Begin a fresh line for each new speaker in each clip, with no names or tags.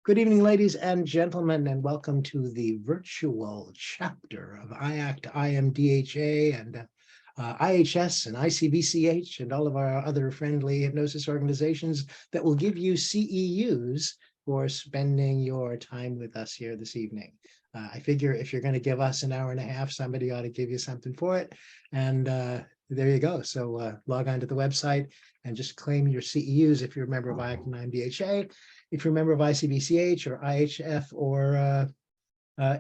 Good evening, ladies and gentlemen, and welcome to the virtual chapter of IACT, IMDHA, and IHS and ICBCH, and all of our other friendly hypnosis organizations that will give you CEUs for spending your time with us here this evening. I figure if you're going to give us an hour and a half, somebody ought to give you something for it. And there you go. So log on to the website and just claim your CEUs if you're a member of IACT and IMDHA. If you're a member of ICBCH or IHF or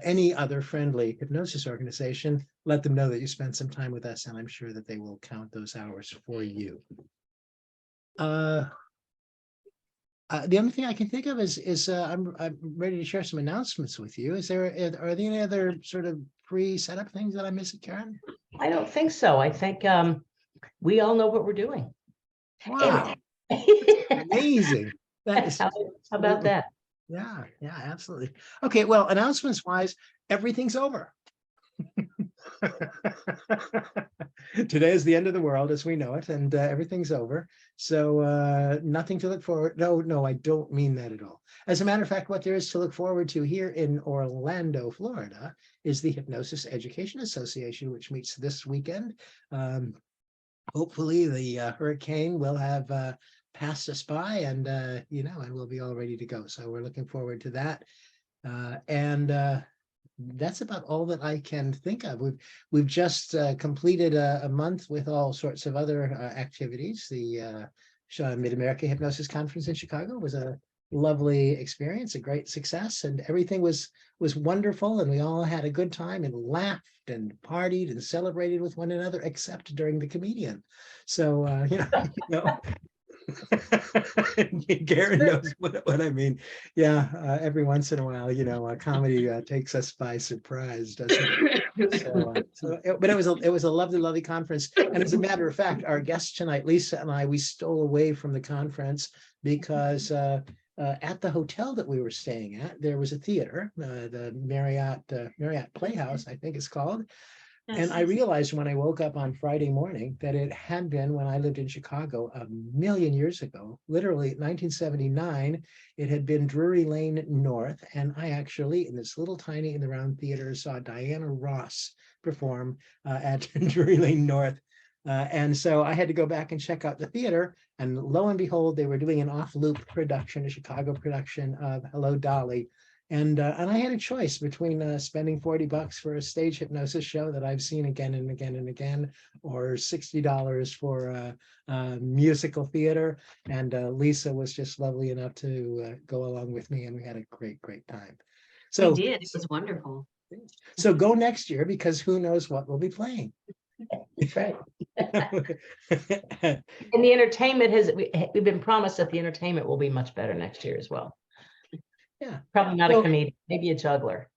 any other friendly hypnosis organization, let them know that you spent some time with us, and I'm sure that they will count those hours for you. The only thing I can think of is I'm ready to share some announcements with you. Are there any other sort of pre-setup things that I'm missing, Karen?
I don't think so. I think we all know what we're doing.
Wow, amazing. That is
How about that?
Yeah, absolutely. Okay, well, announcements wise, everything's over. Today is the end of the world as we know it, and everything's over. So nothing to look forward. No, I don't mean that at all. As a matter of fact, what there is to look forward to here in Orlando, Florida, is the Hypnosis Education Association, which meets this weekend. Hopefully, the hurricane will have passed us by, and and we'll be all ready to go. So we're looking forward to that. That's about all that I can think of. We've just completed a month with all sorts of other activities. The Mid-America Hypnosis Conference in Chicago was a lovely experience, a great success, and everything was wonderful, and we all had a good time and laughed and partied and celebrated with one another, except during the comedian. So Karen knows what I mean. Yeah, every once in a while, comedy takes us by surprise, doesn't it? But it was a lovely conference. And as a matter of fact, our guest tonight, Lisa and I, we stole away from the conference because at the hotel that we were staying at, there was a theater, the Marriott Playhouse, I think it's called. And I realized when I woke up on Friday morning that it had been, when I lived in Chicago a million years ago, literally 1979, it had been Drury Lane North. And I actually, in this little tiny in the round theater, saw Diana Ross perform at Drury Lane North. And so I had to go back and check out the theater. And lo and behold, they were doing an off-loop production, a Chicago production of Hello, Dolly. And I had a choice between spending $40 for a stage hypnosis show that I've seen again and again and again, or $60 for musical theater. And Lisa was just lovely enough to go along with me, and we had a great time. So
we did. It was wonderful.
So go next year, because who knows what we'll be playing.
That's right. And the entertainment we've been promised that the entertainment will be much better next year as well.
Yeah,
probably not a comedian, maybe a juggler.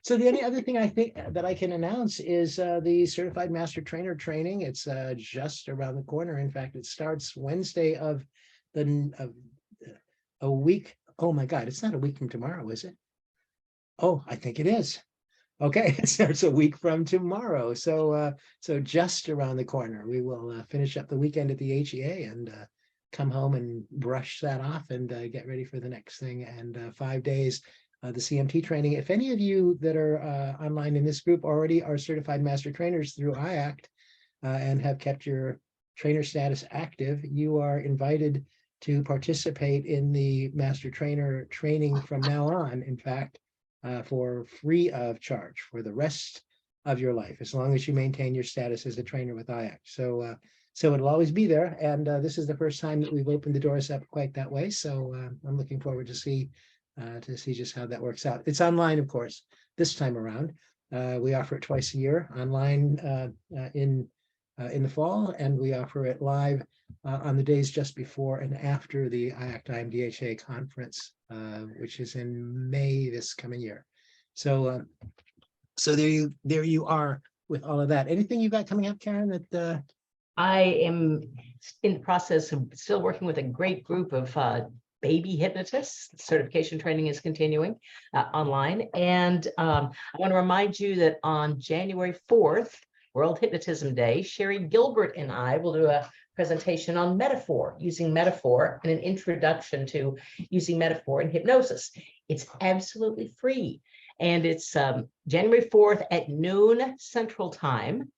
So the only other thing I think that I can announce is the Certified Master Trainer training. It's just around the corner. In fact, it starts Wednesday of a week. Oh my God, it's not a week from tomorrow, is it? Oh, I think it is. Okay, it starts a week from tomorrow. So just around the corner. We will finish up the weekend at the HEA and come home and brush that off and get ready for the next thing. And 5 days, the CMT training. If any of you that are online in this group already are certified master trainers through IACT and have kept your trainer status active, you are invited to participate in the master trainer training from now on, in fact, for free of charge for the rest of your life, as long as you maintain your status as a trainer with IACT. So it'll always be there. And this is the first time that we've opened the doors up quite that way. So I'm looking forward to see just how that works out. It's online, of course, this time around. We offer it twice a year online in the fall, and we offer it live on the days just before and after the IACT IMDHA conference, which is in May this coming year. So there you are with all of that. Anything you got coming up, Karen, that
I am in the process of still working with a great group of baby hypnotists. Certification training is continuing online. And I want to remind you that on January 4th, World Hypnotism Day, Sherry Gilbert and I will do a presentation on metaphor, using metaphor, and an introduction to using metaphor in hypnosis. It's absolutely free. And it's January 4th at noon Central Time.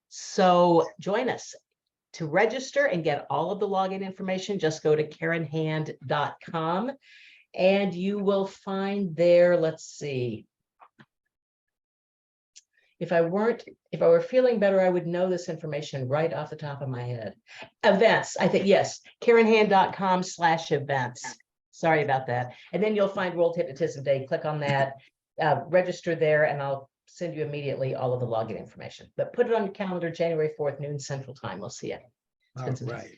So join us. To register and get all of the login information, just go to karenhand.com and you will find there, let's see. If I were feeling better, I would know this information right off the top of my head. Events, I think, yes, karenhand.com/events. Sorry about that. And then you'll find World Hypnotism Day. Click on that, register there, and I'll send you immediately all of the login information. But put it on your calendar, January 4th, noon Central Time. We'll see you.
All right.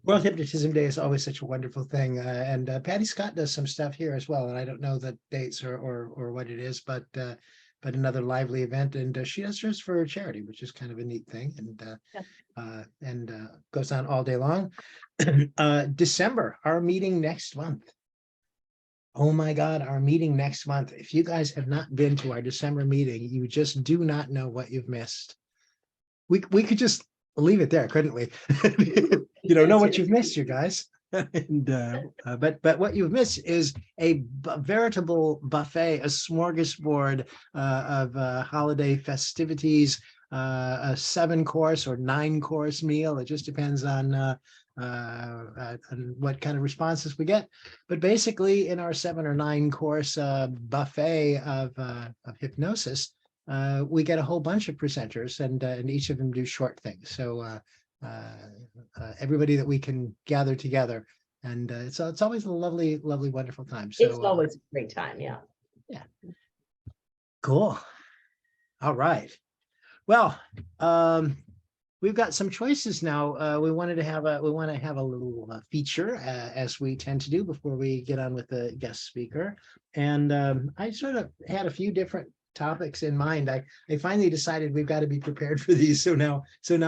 World Hypnotism Day is always such a wonderful thing. And Patty Scott does some stuff here as well. And I don't know the dates or what it is, but another lively event. And she does hers for charity, which is kind of a neat thing. And goes on all day long. December, our meeting next month. Oh my God, our meeting next month. If you guys have not been to our December meeting, you just do not know what you've missed. We could just leave it there, couldn't we? You don't know what you've missed, you guys. And but what you've missed is a veritable buffet, a smorgasbord of holiday festivities, a 7-course or 9-course meal. It just depends on what kind of responses we get. But basically, in our 7 or 9-course buffet of hypnosis, we get a whole bunch of presenters, and each of them do short things. So everybody that we can gather together, and it's always a lovely, wonderful time. So
it's always a great time. Yeah.
Cool. All right. Well, we've got some choices now. We want to have a little feature, as we tend to do before we get on with the guest speaker. And I sort of had a few different topics in mind. I finally decided we've got to be prepared for these. So now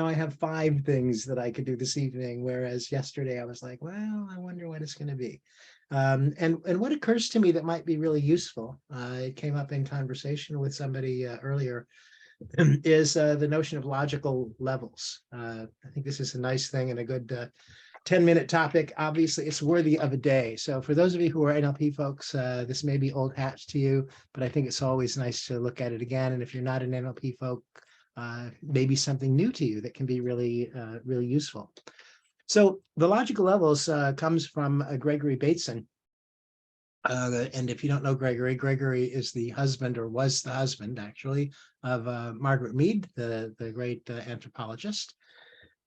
I have 5 things that I could do this evening, whereas yesterday I was like, well, I wonder what it's going to be. And what occurs to me that might be really useful, it came up in conversation with somebody earlier, is the notion of logical levels. I think this is a nice thing and a good 10-minute topic. Obviously, it's worthy of a day. So for those of you who are NLP folks, this may be old hats to you, but I think it's always nice to look at it again. And if you're not an NLP folk, maybe something new to you that can be really, really useful. So the logical levels comes from Gregory Bateson. And if you don't know Gregory is the husband, or was the husband actually, of Margaret Mead, the great anthropologist.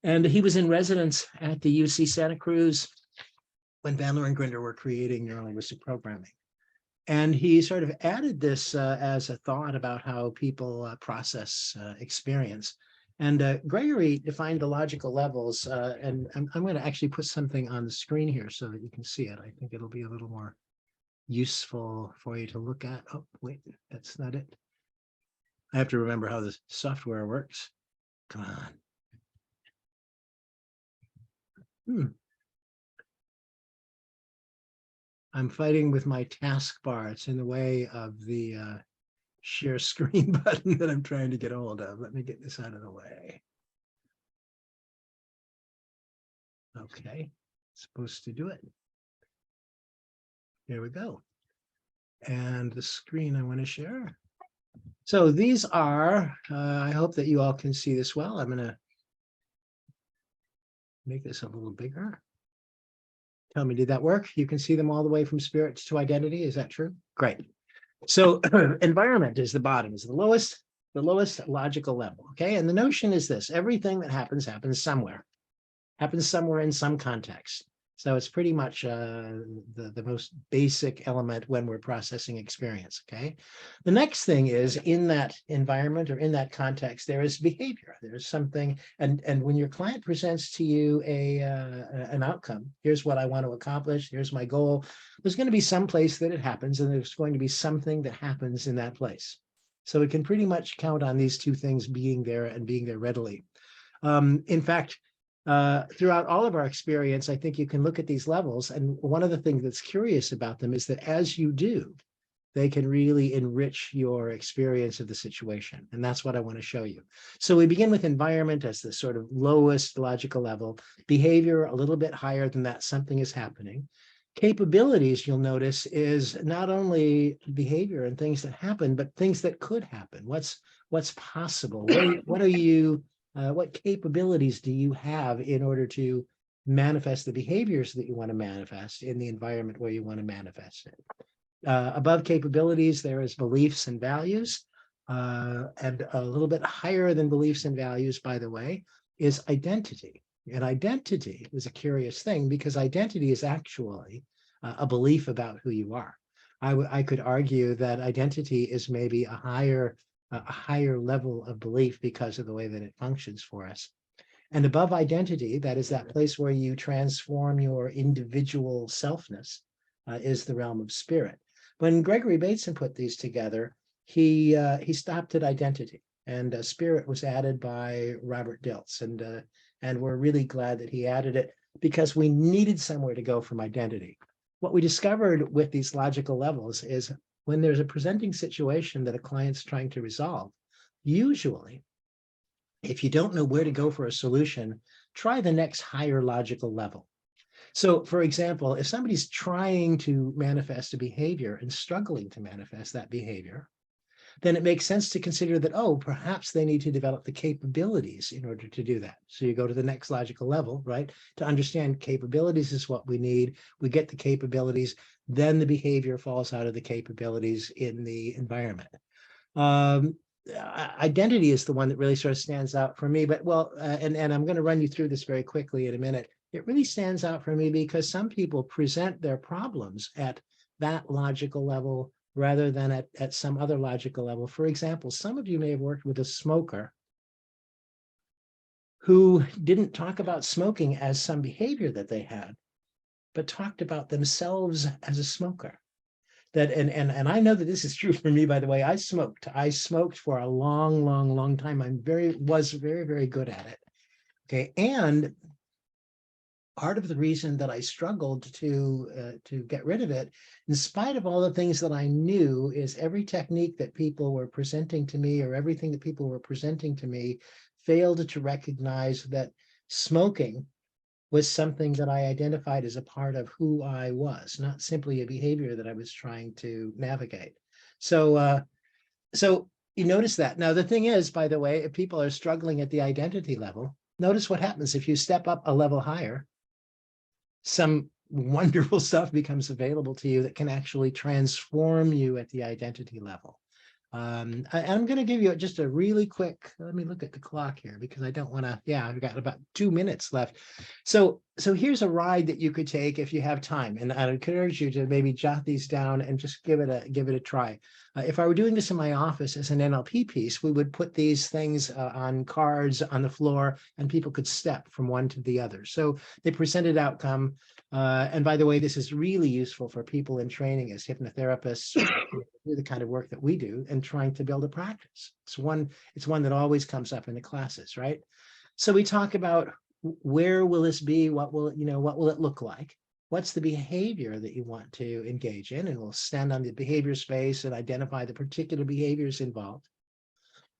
And he was in residence at the UC Santa Cruz when Bandler and Grinder were creating neurolinguistic programming. And he sort of added this as a thought about how people process experience. And Gregory defined the logical levels, and I'm going to actually put something on the screen here so that you can see it. I think it'll be a little more useful for you to look at. Oh, wait, that's not it. I have to remember how the software works. Come on. I'm fighting with my taskbar. It's in the way of the share screen button that I'm trying to get a hold of. Let me get this out of the way. Okay, supposed to do it. Here we go. And the screen I want to share. So these are, I hope that you all can see this well. I'm going to make this a little bigger. Tell me, did that work? You can see them all the way from spirit to identity. Is that true? Great. So environment is the bottom, is the lowest logical level. Okay. And the notion is this: everything that happens somewhere in some context. So it's pretty much the most basic element when we're processing experience, okay? The next thing is, in that environment or in that context, there is behavior. There's something, and when your client presents to you an outcome, here's what I want to accomplish, here's my goal, there's going to be some place that it happens, and there's going to be something that happens in that place. So we can pretty much count on these two things being there and being there readily. In fact, throughout all of our experience, I think you can look at these levels, and one of the things that's curious about them is that as you do, they can really enrich your experience of the situation. And that's what I want to show you. So we begin with environment as the sort of lowest logical level, behavior a little bit higher than that, something is happening. Capabilities, you'll notice, is not only behavior and things that happen, but things that could happen. What's possible? What capabilities do you have in order to manifest the behaviors that you want to manifest in the environment where you want to manifest it? Above capabilities, there is beliefs and values, and a little bit higher than beliefs and values, by the way, is identity. And identity is a curious thing because identity is actually a belief about who you are. I could argue that identity is maybe a higher level of belief because of the way that it functions for us. And above identity, that is that place where you transform your individual selfness, is the realm of spirit. When Gregory Bateson put these together, he stopped at identity, and spirit was added by Robert Dilts, and we're really glad that he added it because we needed somewhere to go from identity. What we discovered with these logical levels is when there's a presenting situation that a client's trying to resolve, usually, if you don't know where to go for a solution, try the next higher logical level. So, for example, if somebody's trying to manifest a behavior and struggling to manifest that behavior, then it makes sense to consider that, oh, perhaps they need to develop the capabilities in order to do that. So you go to the next logical level, right? To understand capabilities is what we need. We get the capabilities, then the behavior falls out of the capabilities in the environment. Identity is the one that really sort of stands out for me, but and I'm going to run you through this very quickly in a minute. It really stands out for me because some people present their problems at that logical level rather than at some other logical level. For example, some of you may have worked with a smoker who didn't talk about smoking as some behavior that they had, but talked about themselves as a smoker. And I know that this is true for me, by the way. I smoked for a long time. Was very, very good at it. Okay. And part of the reason that I struggled to get rid of it, in spite of all the things that I knew, is every technique that people were presenting to me, or everything that people were presenting to me, failed to recognize that smoking was something that I identified as a part of who I was, not simply a behavior that I was trying to navigate. So you notice that. Now, the thing is, by the way, if people are struggling at the identity level, notice what happens if you step up a level higher. Some wonderful stuff becomes available to you that can actually transform you at the identity level. I'm going to give you just a really quick, let me look at the clock here because I don't want to, I've got about 2 minutes left. So here's a ride that you could take if you have time. And I'd encourage you to maybe jot these down and just give it a try. If I were doing this in my office as an NLP piece, we would put these things on cards on the floor and people could step from one to the other. So they presented outcome. And by the way, this is really useful for people in training as hypnotherapists, do the kind of work that we do and trying to build a practice. It's one that always comes up in the classes, right? So we talk about where will this be? What will it look like? What's the behavior that you want to engage in? And we'll stand on the behavior space and identify the particular behaviors involved.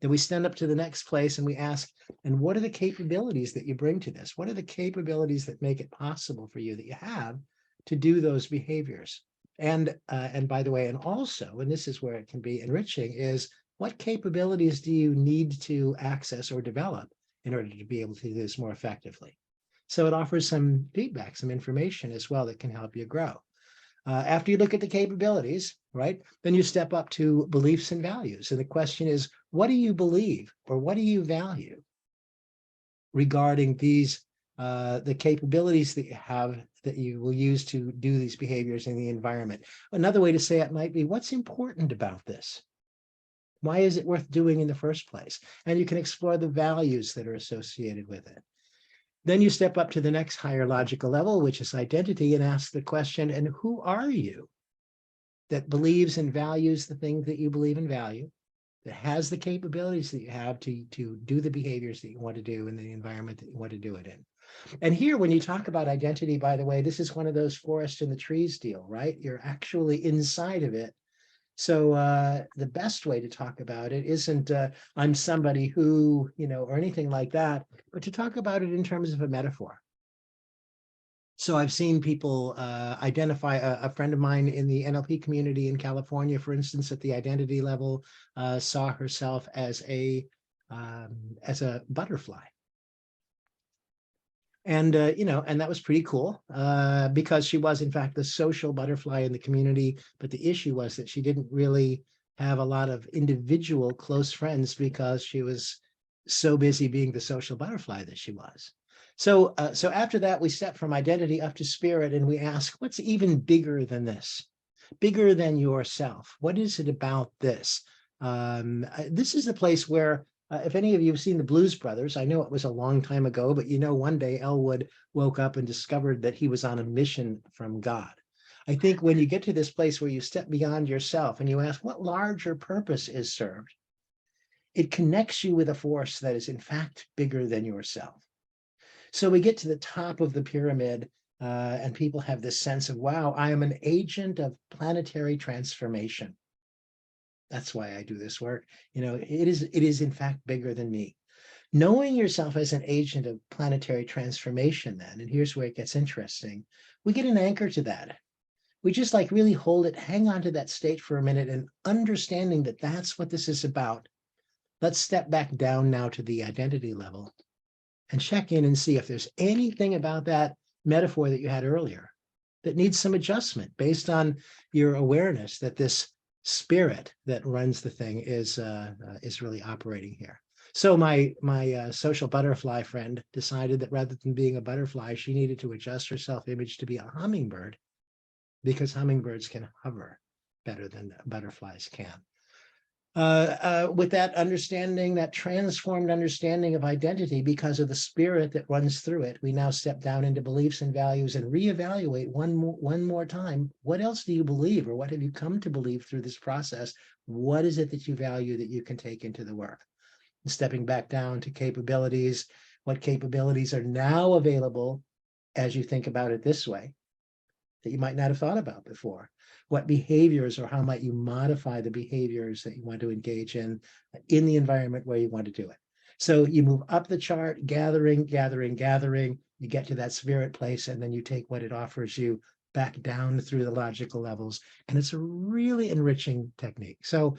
Then we stand up to the next place and we ask, and what are the capabilities that you bring to this? What are the capabilities that make it possible for you that you have to do those behaviors? And by the way, and also, and this is where it can be enriching, is what capabilities do you need to access or develop in order to be able to do this more effectively? So it offers some feedback, some information as well that can help you grow. After you look at the capabilities, right, then you step up to beliefs and values. And the question is, what do you believe or what do you value regarding these, the capabilities that you have that you will use to do these behaviors in the environment? Another way to say it might be, what's important about this? Why is it worth doing in the first place? And you can explore the values that are associated with it. Then you step up to the next higher logical level, which is identity, and ask the question, and who are you that believes and values the things that you believe and value, that has the capabilities that you have to do the behaviors that you want to do in the environment that you want to do it in? And here, when you talk about identity, by the way, this is one of those forest in the trees deal, right? You're actually inside of it. So the best way to talk about it isn't I'm somebody who, or anything like that, but to talk about it in terms of a metaphor. So I've seen people identify a friend of mine in the NLP community in California, for instance, at the identity level, saw herself as a butterfly. And, and that was pretty cool because she was, in fact, the social butterfly in the community. But the issue was that she didn't really have a lot of individual close friends because she was so busy being the social butterfly that she was. So, so after that, we step from identity up to spirit, and we ask, what's even bigger than this? Bigger than yourself? What is it about this? This is the place where if any of you have seen the Blues Brothers, I know it was a long time ago, but one day Elwood woke up and discovered that he was on a mission from God. I think when you get to this place where you step beyond yourself and you ask, what larger purpose is served? It connects you with a force that is in fact bigger than yourself. So we get to the top of the pyramid and people have this sense of, wow, I am an agent of planetary transformation. That's why I do this work. It is in fact bigger than me. Knowing yourself as an agent of planetary transformation then, and here's where it gets interesting, we get an anchor to that. We just like really hold it, hang on to that state for a minute and understanding that that's what this is about. Let's step back down now to the identity level and check in and see if there's anything about that metaphor that you had earlier that needs some adjustment based on your awareness that this spirit that runs the thing is really operating here. So my social butterfly friend decided that rather than being a butterfly, she needed to adjust her self-image to be a hummingbird because hummingbirds can hover better than butterflies can. With that understanding, that transformed understanding of identity because of the spirit that runs through it, we now step down into beliefs and values and reevaluate one more time. What else do you believe, or what have you come to believe through this process? What is it that you value that you can take into the work? And stepping back down to capabilities, what capabilities are now available as you think about it this way that you might not have thought about before? What behaviors, or how might you modify the behaviors that you want to engage in the environment where you want to do it? So you move up the chart, gathering, you get to that spirit place, and then you take what it offers you back down through the logical levels. And it's a really enriching technique. So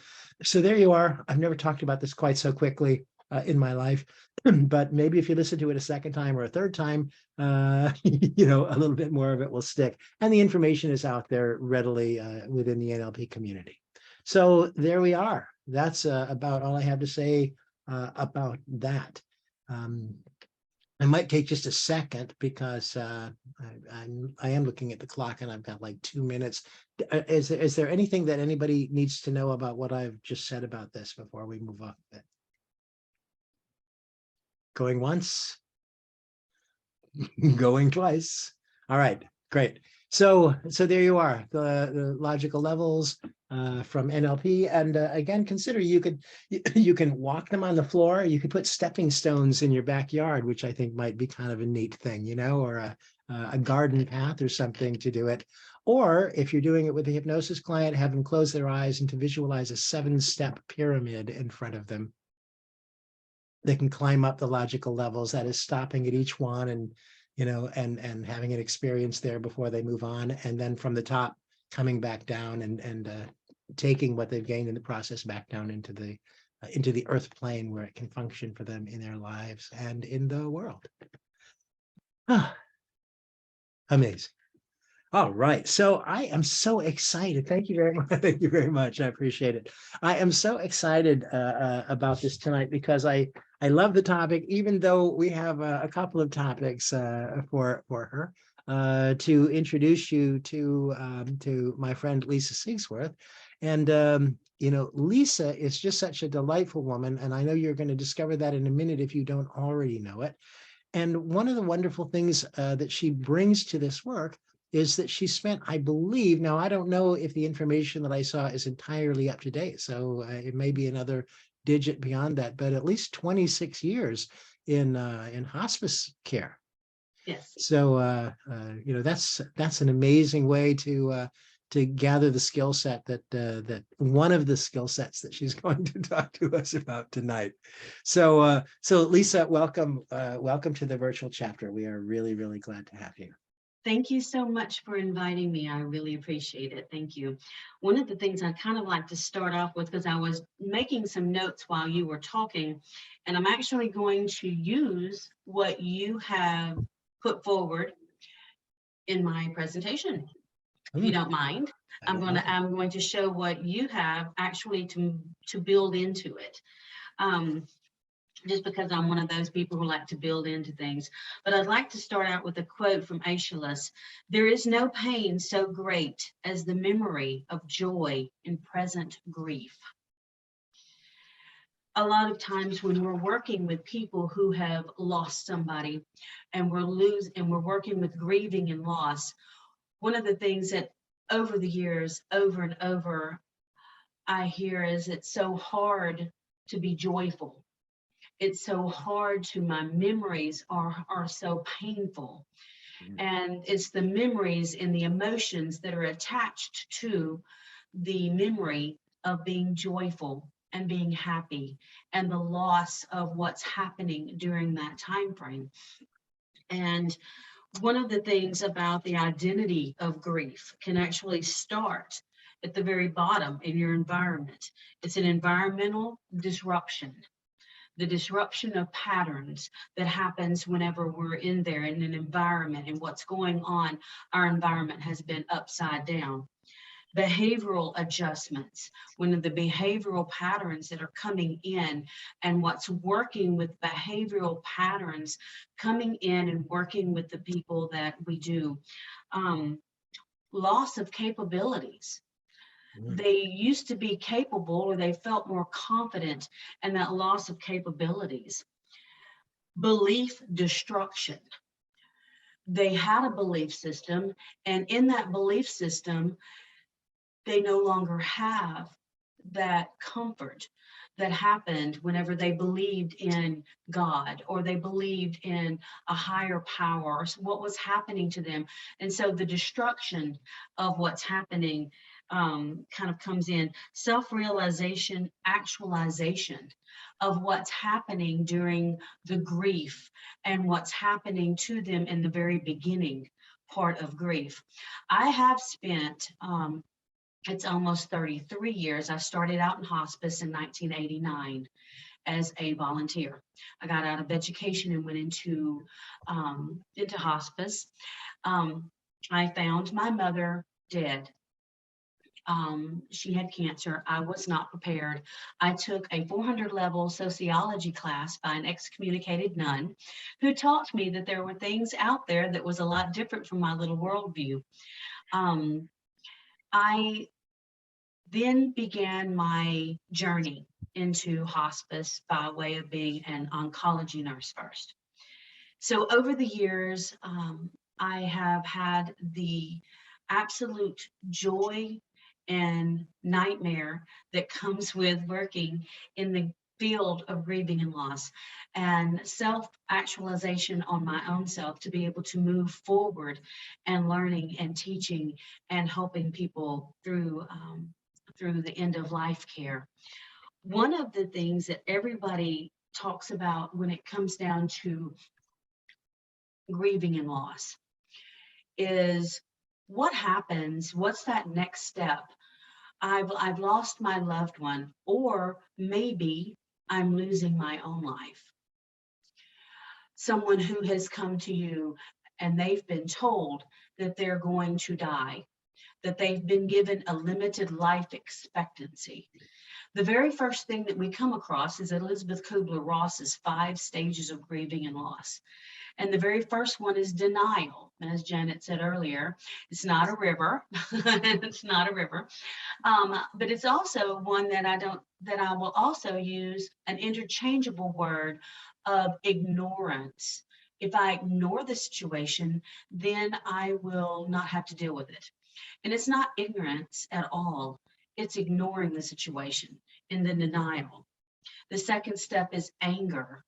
there you are. I've never talked about this quite so quickly in my life, but maybe if you listen to it a second time or a third time, a little bit more of it will stick. And the information is out there readily within the NLP community. So there we are. That's about all I have to say about that. I might take just a second because I am looking at the clock and I've got like 2 minutes. Is there anything that anybody needs to know about what I've just said about this before we move off of it? Going once, going twice. All right, great. So there you are, the logical levels from NLP. And again, consider you can walk them on the floor. You could put stepping stones in your backyard, which I think might be kind of a neat thing, or a garden path or something to do it. Or if you're doing it with a hypnosis client, have them close their eyes and to visualize a 7-step pyramid in front of them. They can climb up the logical levels, that is stopping at each one and and having an experience there before they move on, and then from the top coming back down and taking what they've gained in the process back down into the earth plane where it can function for them in their lives and in the world. Amazing. All right. So I am so excited. Thank you very much. Thank you very much. I appreciate it. I am so excited about this tonight because I love the topic, even though we have a couple of topics for her to introduce you to my friend Lisa Sigsworth. And Lisa is just such a delightful woman, and I know you're going to discover that in a minute if you don't already know it. And one of the wonderful things that she brings to this work is that she spent, I believe, now I don't know if the information that I saw is entirely up to date, so it may be another digit beyond that, but at least 26 years in hospice care.
Yes.
So that's an amazing way to to gather the skill set that one of the skill sets that she's going to talk to us about tonight. So Lisa, welcome to the virtual chapter. We are really, really glad to have you.
Thank you so much for inviting me. I really appreciate it. Thank you. One of the things I kind of like to start off with, because I was making some notes while you were talking, and I'm actually going to use what you have put forward in my presentation. If you don't mind, I'm going to show what you have actually to build into it. Just because I'm one of those people who like to build into things. But I'd like to start out with a quote from Aeschylus. There is no pain so great as the memory of joy in present grief. A lot of times when we're working with people who have lost somebody and we're working with grieving and loss, one of the things that over the years, over and over, I hear is it's so hard to be joyful. It's so hard my memories are so painful. And it's the memories and the emotions that are attached to the memory of being joyful and being happy and the loss of what's happening during that time frame. And one of the things about the identity of grief can actually start at the very bottom in your environment. It's an environmental disruption. The disruption of patterns that happens whenever we're in there in an environment and what's going on, our environment has been upside down. Behavioral adjustments, when the behavioral patterns that are coming in and what's working with behavioral patterns coming in and working with the people that we do. Loss of capabilities. They used to be capable, or they felt more confident, and that loss of capabilities. Belief destruction. They had a belief system, and in that belief system, they no longer have that comfort that happened whenever they believed in God or they believed in a higher power or what was happening to them. And so the destruction of what's happening kind of comes in. Self-realization, actualization of what's happening during the grief and what's happening to them in the very beginning part of grief. I have spent it's almost 33 years. I started out in hospice in 1989 as a volunteer. I got out of education and went into hospice. I found my mother dead. She had cancer. I was not prepared. I took a 400 level sociology class by an excommunicated nun who taught me that there were things out there that was a lot different from my little worldview. I then began my journey into hospice by way of being an oncology nurse first. So over the years, I have had the absolute joy and nightmare that comes with working in the field of grieving and loss, and self-actualization on my own self to be able to move forward and learning and teaching and helping people through the end of life care. One of the things that everybody talks about when it comes down to grieving and loss is what happens, what's that next step? I've lost my loved one, or maybe I'm losing my own life. Someone who has come to you and they've been told that they're going to die, that they've been given a limited life expectancy. The very first thing that we come across is Elizabeth Kubler-Ross's 5 stages of grieving and loss. And the very first one is denial. As Janet said earlier, it's not a river. It's not a river. But it's also one that I will also use an interchangeable word of ignorance. If I ignore the situation, then I will not have to deal with it. And it's not ignorance at all. It's ignoring the situation in the denial. The second step is anger.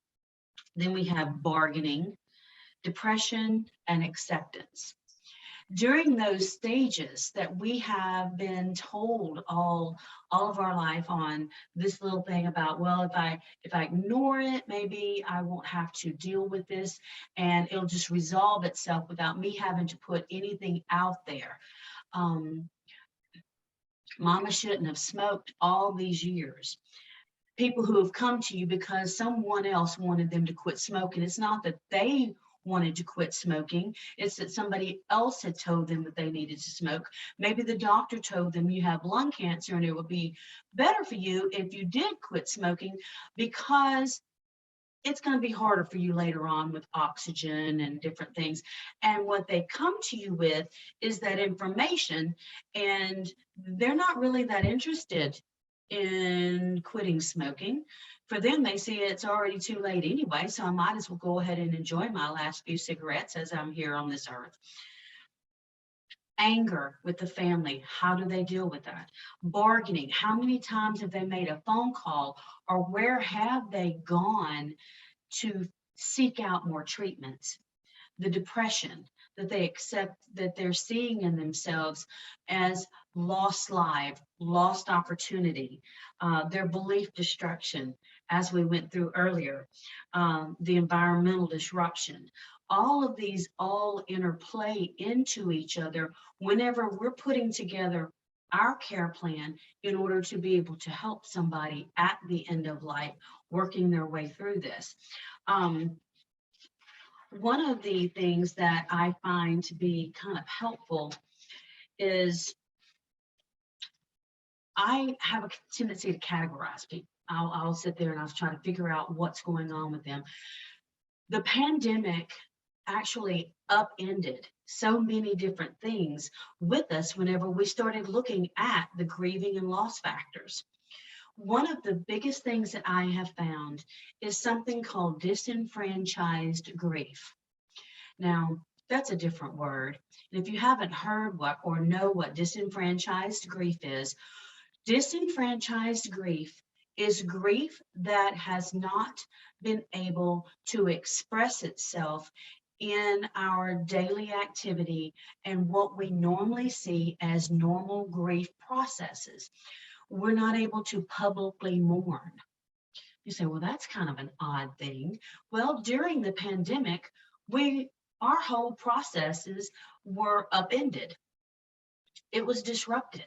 Then we have bargaining, depression, and acceptance. during those stages that we have been told all of our life on this little thing about, well, if I ignore it, maybe I won't have to deal with this and it'll just resolve itself without me having to put anything out there. Mama shouldn't have smoked all these years. People who have come to you because someone else wanted them to quit smoking. It's not that they wanted to quit smoking, it's that somebody else had told them that they needed to smoke. Maybe the doctor told them you have lung cancer and it would be better for you if you did quit smoking because it's going to be harder for you later on with oxygen and different things. And what they come to you with is that information, and they're not really that interested in quitting smoking. For them, they see it's already too late anyway, so I might as well go ahead and enjoy my last few cigarettes as I'm here on this earth. Anger with the family, how do they deal with that? Bargaining, how many times have they made a phone call, or where have they gone to seek out more treatments? The depression that they accept that they're seeing in themselves as lost life, lost opportunity, their belief destruction, as we went through earlier, the environmental disruption. All of these all interplay into each other whenever we're putting together our care plan in order to be able to help somebody at the end of life working their way through this. One of the things that I find to be kind of helpful is I have a tendency to categorize people. I'll sit there and I'll try to figure out what's going on with them. The pandemic actually upended so many different things with us whenever we started looking at the grieving and loss factors. One of the biggest things that I have found is something called disenfranchised grief. Now, that's a different word. And if you haven't heard what or know what disenfranchised grief is grief that has not been able to express itself in our daily activity and what we normally see as normal grief processes. We're not able to publicly mourn. You say, well, that's kind of an odd thing. Well, during the pandemic, our whole processes were upended. It was disrupted.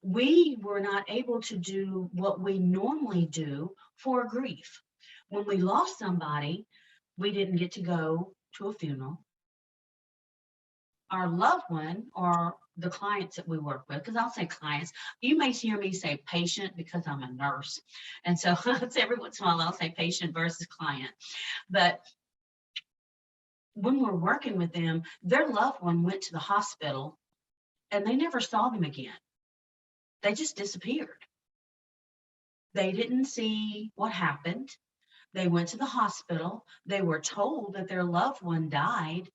We were not able to do what we normally do for grief. When we lost somebody, we didn't get to go to a funeral. Our loved one or the clients that we work with, because I'll say clients, you may hear me say patient because I'm a nurse. And so it's every once in a while I'll say patient versus client. But when we're working with them, their loved one went to the hospital and they never saw them again. They just disappeared. They didn't see what happened. They went to the hospital. They were told that their loved one died,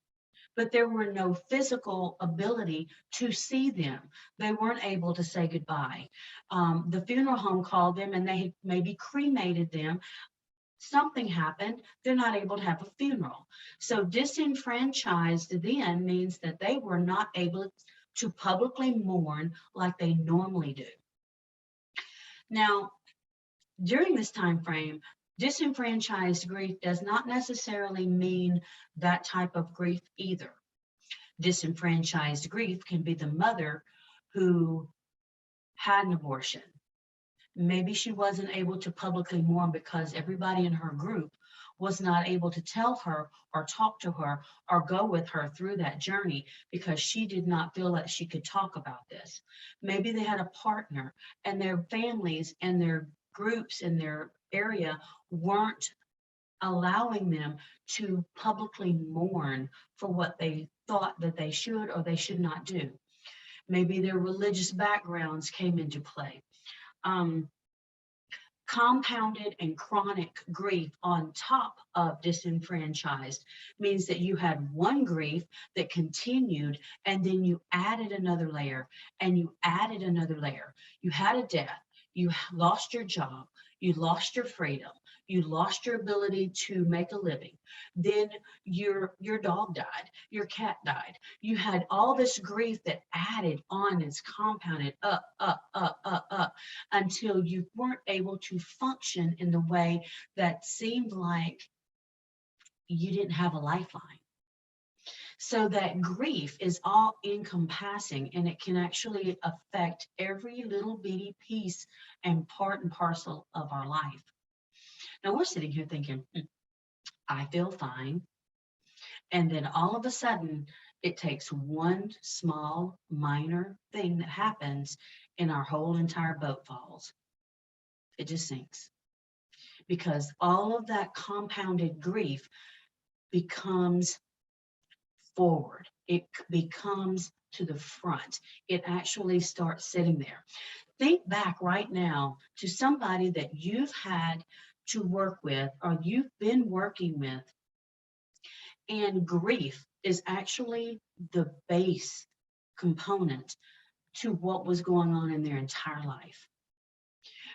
but there were no physical ability to see them. They weren't able to say goodbye. The funeral home called them and they had maybe cremated them. Something happened, they're not able to have a funeral. So disenfranchised then means that they were not able to publicly mourn like they normally do. Now, during this time frame, disenfranchised grief does not necessarily mean that type of grief either. Disenfranchised grief can be the mother who had an abortion. Maybe she wasn't able to publicly mourn because everybody in her group was not able to tell her or talk to her or go with her through that journey because she did not feel that she could talk about this. Maybe they had a partner and their families and their groups in their area weren't allowing them to publicly mourn for what they thought that they should or they should not do. Maybe their religious backgrounds came into play. Compounded and chronic grief on top of disenfranchised means that you had one grief that continued and then you added another layer and you added another layer. You had a death, you lost your job, you lost your freedom, You lost your ability to make a living. Then your dog died, your cat died. You had all this grief that added on, it's compounded up until you weren't able to function in the way that seemed like you didn't have a lifeline. So that grief is all encompassing, and it can actually affect every little bitty piece and part and parcel of our life. Now we're sitting here thinking, I feel fine. And then all of a sudden, it takes one small, minor thing that happens, and our whole entire boat falls. It just sinks. Because all of that compounded grief becomes forward. It becomes to the front. It actually starts sitting there. Think back right now to somebody that you've had to work with or you've been working with, and grief is actually the base component to what was going on in their entire life.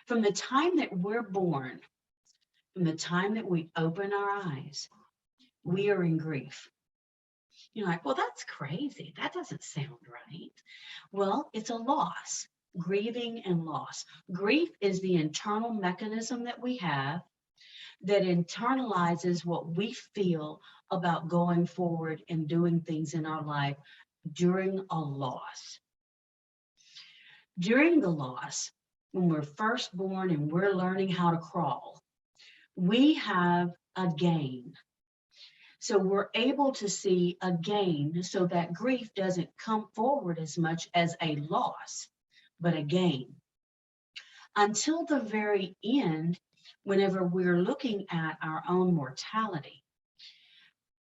From the time that we're born, from the time that we open our eyes, we are in grief. You're like, well, that's crazy. That doesn't sound right. Well, it's a loss, grieving and loss. Grief is the internal mechanism that we have that internalizes what we feel about going forward and doing things in our life during a loss. During the loss, when we're first born and we're learning how to crawl, we have a gain. So we're able to see a gain, so that grief doesn't come forward as much as a loss, but a gain. Until the very end, whenever we're looking at our own mortality,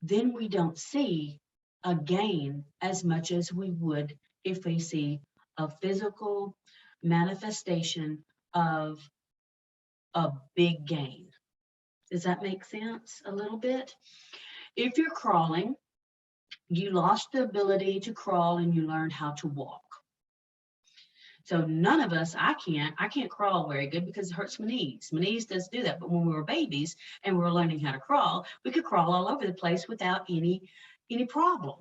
then we don't see a gain as much as we would if we see a physical manifestation of a big gain. Does that make sense a little bit? If you're crawling, you lost the ability to crawl and you learned how to walk. So none of us, I can't crawl very good because it hurts my knees. My knees does do that. But when we were babies and we were learning how to crawl, we could crawl all over the place without any problem.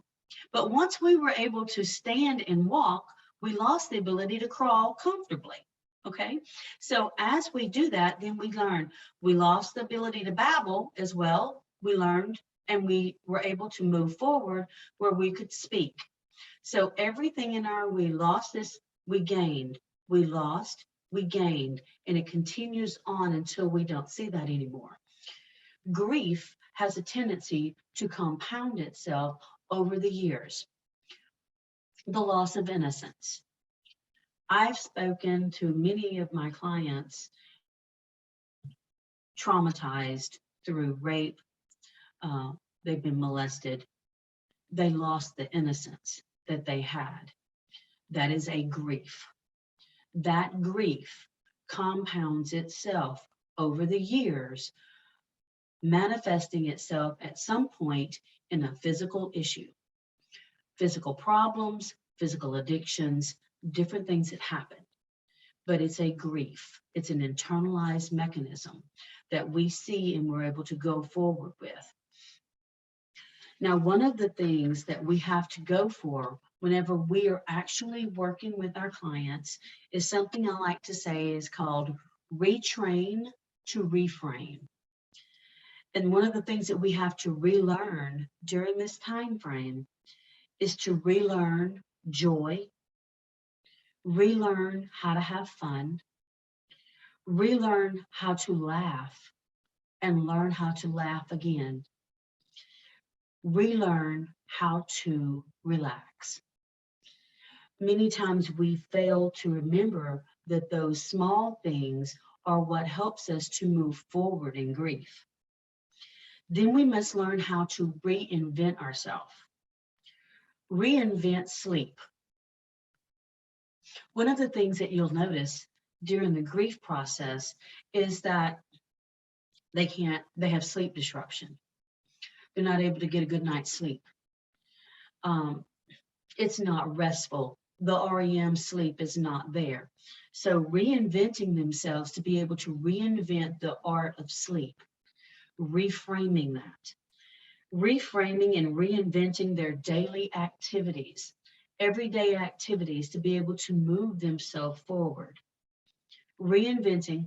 But once we were able to stand and walk, we lost the ability to crawl comfortably. Okay, so as we do that, then we learn. We lost the ability to babble as well. We learned, and we were able to move forward where we could speak. So everything in our, we lost this, we gained, we lost, we gained, and it continues on until we don't see that anymore. Grief has a tendency to compound itself over the years. The loss of innocence. I've spoken to many of my clients traumatized through rape. They've been molested. They lost the innocence that they had. That is a grief. That grief compounds itself over the years, manifesting itself at some point in a physical issue. Physical problems, physical addictions, different things that happen. But it's a grief. It's an internalized mechanism that we see and we're able to go forward with. Now, one of the things that we have to go for whenever we are actually working with our clients is something I like to say is called retrain to reframe. And one of the things that we have to relearn during this time frame is to relearn joy, relearn how to have fun, relearn how to laugh, and learn how to laugh again. Relearn how to relax. Many times we fail to remember that those small things are what helps us to move forward in grief. Then we must learn how to reinvent ourselves. Reinvent sleep. One of the things that you'll notice during the grief process is that they have sleep disruption. They're not able to get a good night's sleep. It's not restful the REM sleep is not there. So reinventing themselves to be able to reinvent the art of sleep, reframing that, reframing and reinventing their daily activities, everyday activities to be able to move themselves forward, reinventing.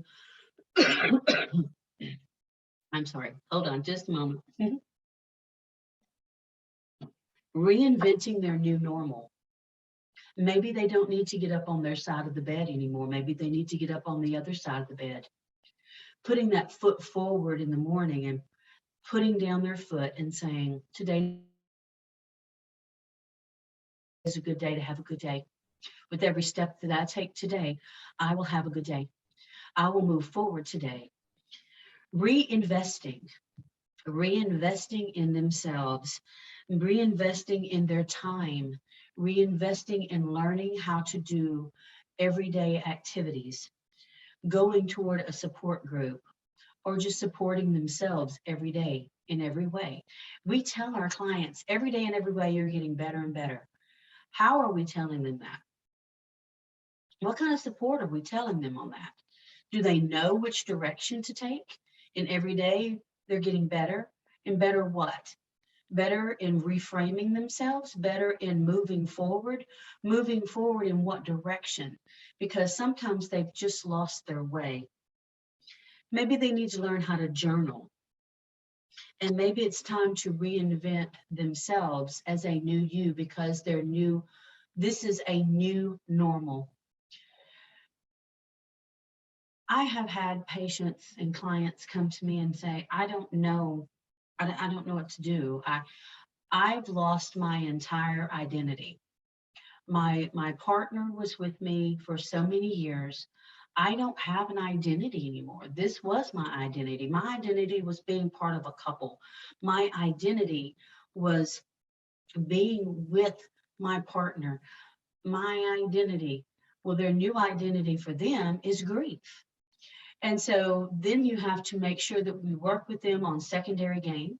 I'm sorry, hold on just a moment. Reinventing their new normal. Maybe they don't need to get up on their side of the bed anymore. Maybe they need to get up on the other side of the bed. Putting that foot forward in the morning and putting down their foot and saying, today is a good day to have a good day. With every step that I take today, I will have a good day. I will move forward today. Reinvesting in themselves, reinvesting in their time, reinvesting in learning how to do everyday activities, going toward a support group, or just supporting themselves every day in every way. We tell our clients every day in every way you're getting better and better. How are we telling them that? What kind of support are we telling them on that? Do they know which direction to take? In every day they're getting better, and better what? Better in reframing themselves, better in moving forward in what direction? Because sometimes they've just lost their way. Maybe they need to learn how to journal. And maybe it's time to reinvent themselves as a new you, because they're new. This is a new normal. I have had patients and clients come to me and say, I don't know what to do. I've lost my entire identity. My partner was with me for so many years. I don't have an identity anymore. This was my identity. My identity was being part of a couple. My identity was being with my partner. My identity, well, their new identity for them is grief. And so then you have to make sure that we work with them on secondary gain.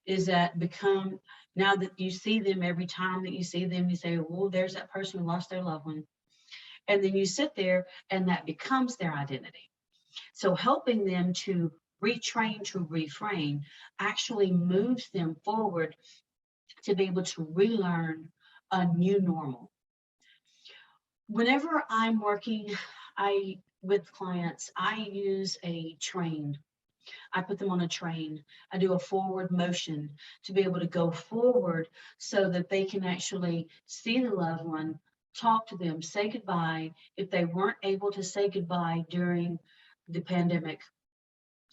Is that become, now that you see them, every time that you see them, you say, well, there's that person who lost their loved one. And then you sit there and that becomes their identity. So helping them to retrain, to reframe, actually moves them forward to be able to relearn a new normal. Whenever I'm working with clients, I use a train. I put them on a train. I do a forward motion to be able to go forward so that they can actually see the loved one, talk to them, say goodbye. If they weren't able to say goodbye during the pandemic,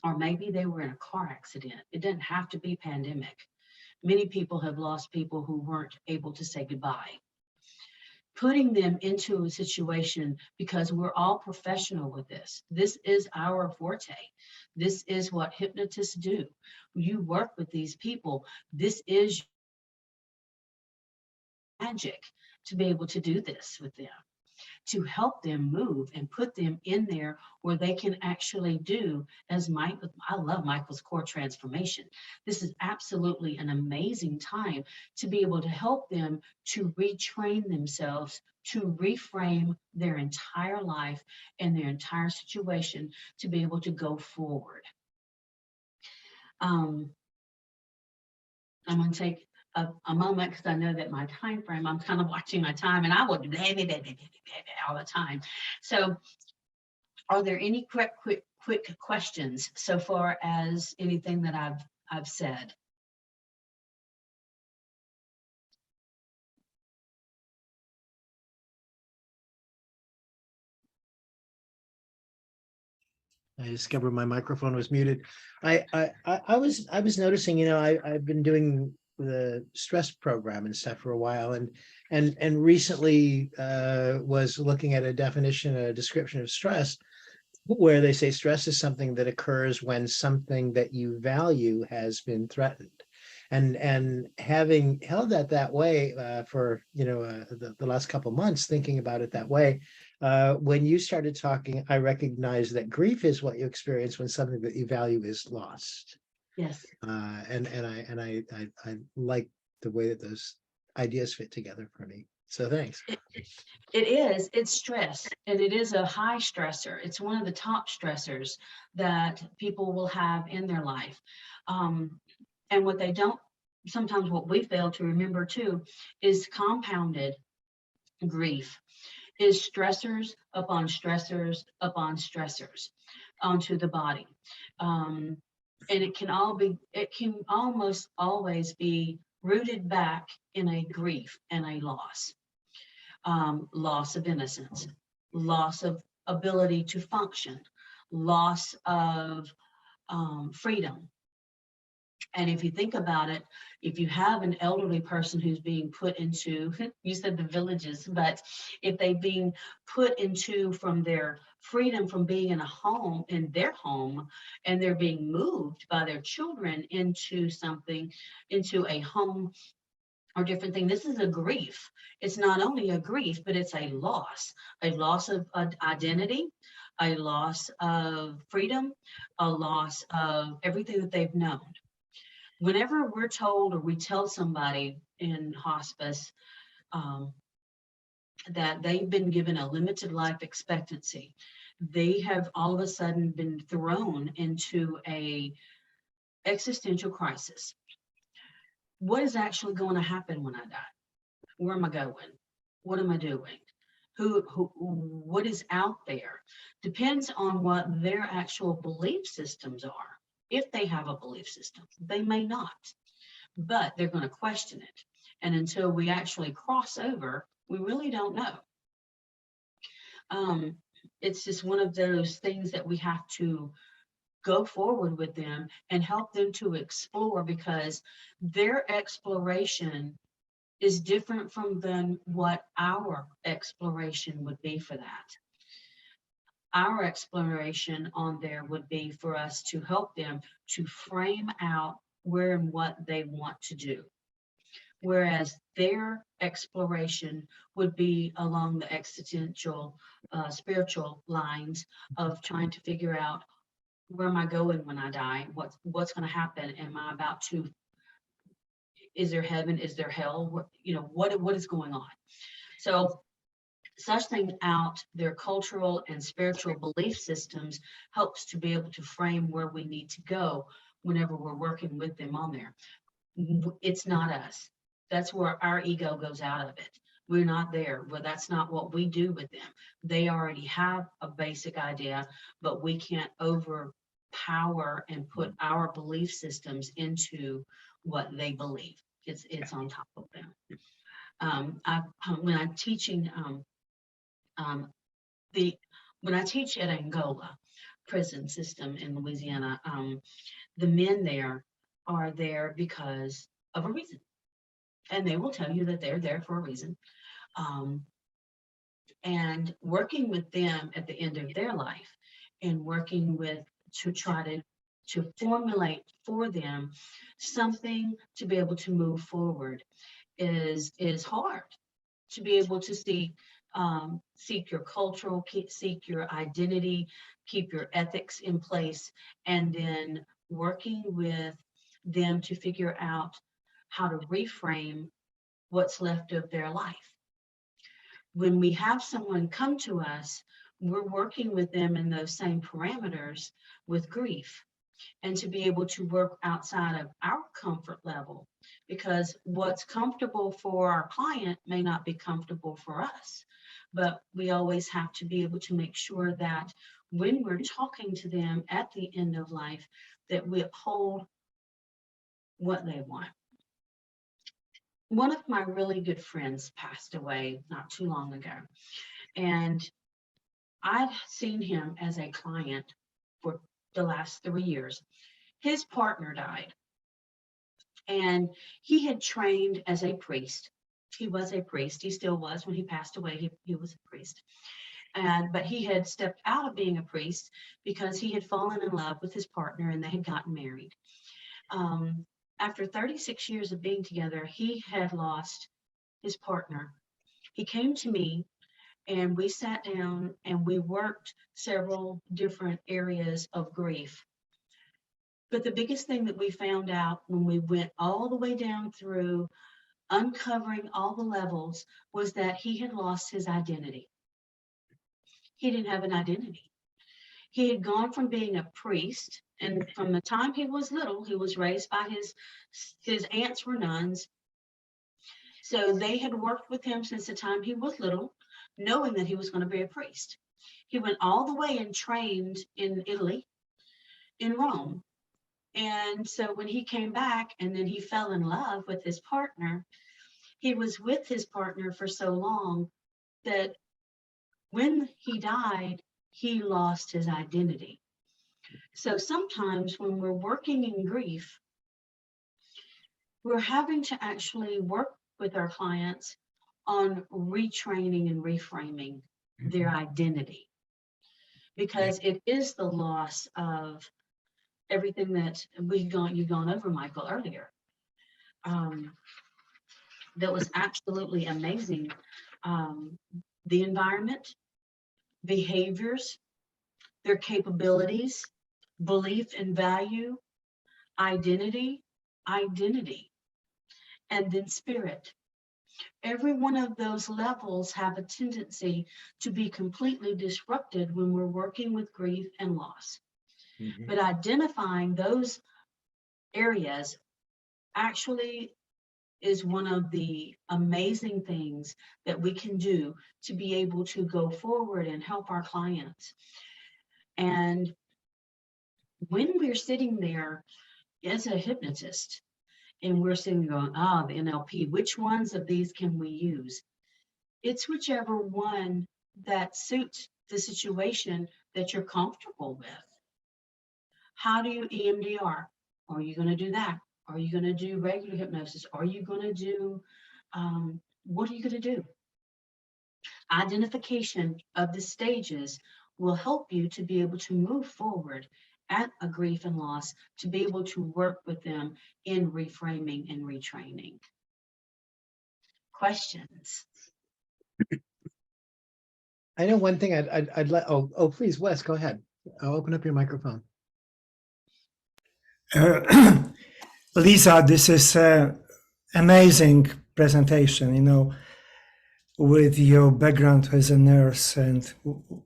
or maybe they were in a car accident. It doesn't have to be pandemic. Many people have lost people who weren't able to say goodbye. Putting them into a situation, because we're all professional with this. This is our forte. This is what hypnotists do. You work with these people. This is magic to be able to do this with them, to help them move and put them in there where they can actually do, as Mike, I love Michael's core transformation. This is absolutely an amazing time to be able to help them to retrain themselves, to reframe their entire life and their entire situation to be able to go forward. I'm going to take a moment, because I know that my time frame, I'm kind of watching my time, and I will do all the time. So are there any quick questions so far as anything that I've said?
I discovered my microphone was muted. I was noticing, I've been doing the stress program and stuff for a while, and recently was looking at a definition, a description of stress, where they say stress is something that occurs when something that you value has been threatened. And having held that way for the last couple of months, thinking about it that way, when you started talking, I recognized that grief is what you experience when something that you value is lost.
Yes.
And I like the way that those ideas fit together for me. So thanks.
It's stress, and it is a high stressor. It's one of the top stressors that people will have in their life. And what they don't, sometimes what we fail to remember too, is compounded grief is stressors upon stressors upon stressors onto the body. And it can almost always be rooted back in a grief and a loss. Loss of innocence, loss of ability to function, loss of freedom. And if you think about it, if you have an elderly person who's being put into, you said the villages, but if they've been put into from their freedom from being in a home, in their home, and they're being moved by their children into something, into a home or different thing, this is a grief. It's not only a grief, but it's a loss of identity, a loss of freedom, a loss of everything that they've known. Whenever we're told or we tell somebody in hospice that they've been given a limited life expectancy, they have all of a sudden been thrown into a existential crisis. What is actually going to happen when I die? Where am I going? What am I doing? What is out there? Depends on what their actual belief systems are. If they have a belief system, they may not, but they're going to question it. And until we actually cross over, we really don't know. It's just one of those things that we have to go forward with them and help them to explore, because their exploration is different than what our exploration would be for that. Our exploration on there would be for us to help them to frame out where and what they want to do. Whereas their exploration would be along the existential, spiritual lines of trying to figure out, where am I going when I die? What's going to happen? Am I about to, is there heaven? Is there hell? What is going on? So sussing out their cultural and spiritual belief systems helps to be able to frame where we need to go whenever we're working with them on there. It's not us. That's where our ego goes out of it. We're not there. Well, that's not what we do with them. They already have a basic idea, but we can't overpower and put our belief systems into what they believe. It's on top of them. When I'm teaching, when I teach at Angola prison system in Louisiana, the men there are there because of a reason. And they will tell you that they're there for a reason. And working with them at the end of their life and working with to try to formulate for them something to be able to move forward is hard. To be able to seek your cultural, seek your identity, keep your ethics in place, and then working with them to figure out how to reframe what's left of their life. When we have someone come to us, we're working with them in those same parameters with grief, and to be able to work outside of our comfort level, because what's comfortable for our client may not be comfortable for us. But we always have to be able to make sure that when we're talking to them at the end of life, that we uphold what they want. One of my really good friends passed away not too long ago, and I've seen him as a client for the last 3 years. His partner died, and he had trained as a priest. He was a priest. He still was. When he passed away, he was a priest. But he had stepped out of being a priest because he had fallen in love with his partner and they had gotten married. After 36 years of being together, he had lost his partner. He came to me and we sat down and we worked several different areas of grief. But the biggest thing that we found out when we went all the way down through uncovering all the levels, was that he had lost his identity. He didn't have an identity. He had gone from being a priest, and from the time he was little, he was raised by his aunts were nuns. So they had worked with him since the time he was little, knowing that he was going to be a priest. He went all the way and trained in Italy, in Rome. And so when he came back and then he fell in love with his partner, he was with his partner for so long that when he died, he lost his identity. So sometimes when we're working in grief, we're having to actually work with our clients on retraining and reframing their identity, because it is the loss of everything that you've gone over, Michael, earlier. That was absolutely amazing. The environment, behaviors, their capabilities, belief and value, identity, and then spirit. Every one of those levels have a tendency to be completely disrupted when we're working with grief and loss. But identifying those areas actually is one of the amazing things that we can do to be able to go forward and help our clients. And when we're sitting there as a hypnotist and we're sitting going, the NLP, which ones of these can we use? It's whichever one that suits the situation that you're comfortable with. How do you EMDR? Are you going to do that? Are you going to do regular hypnosis? Are you going to do, what are you going to do? Identification of the stages will help you to be able to move forward at a grief and loss, to be able to work with them in reframing and retraining. Questions?
I know one thing I'd let, please, Wes, go ahead. I'll open up your microphone.
Lisa, this is an amazing presentation, with your background as a nurse, and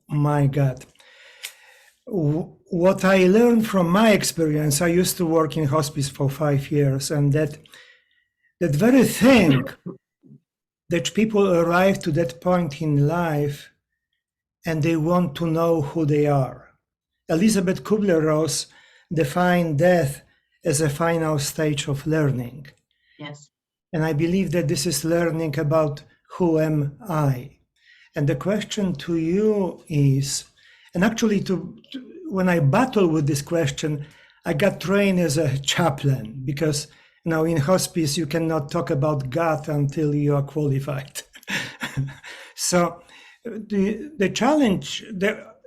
my God. What I learned from my experience, I used to work in hospice for 5 years, and that very thing that people arrive to that point in life and they want to know who they are. Elizabeth Kubler-Ross defined death as a final stage of learning.
Yes.
And I believe that this is learning about who am I. And the question to you is, and actually when I battle with this question, I got trained as a chaplain, because in hospice you cannot talk about God until you are qualified. So the challenge,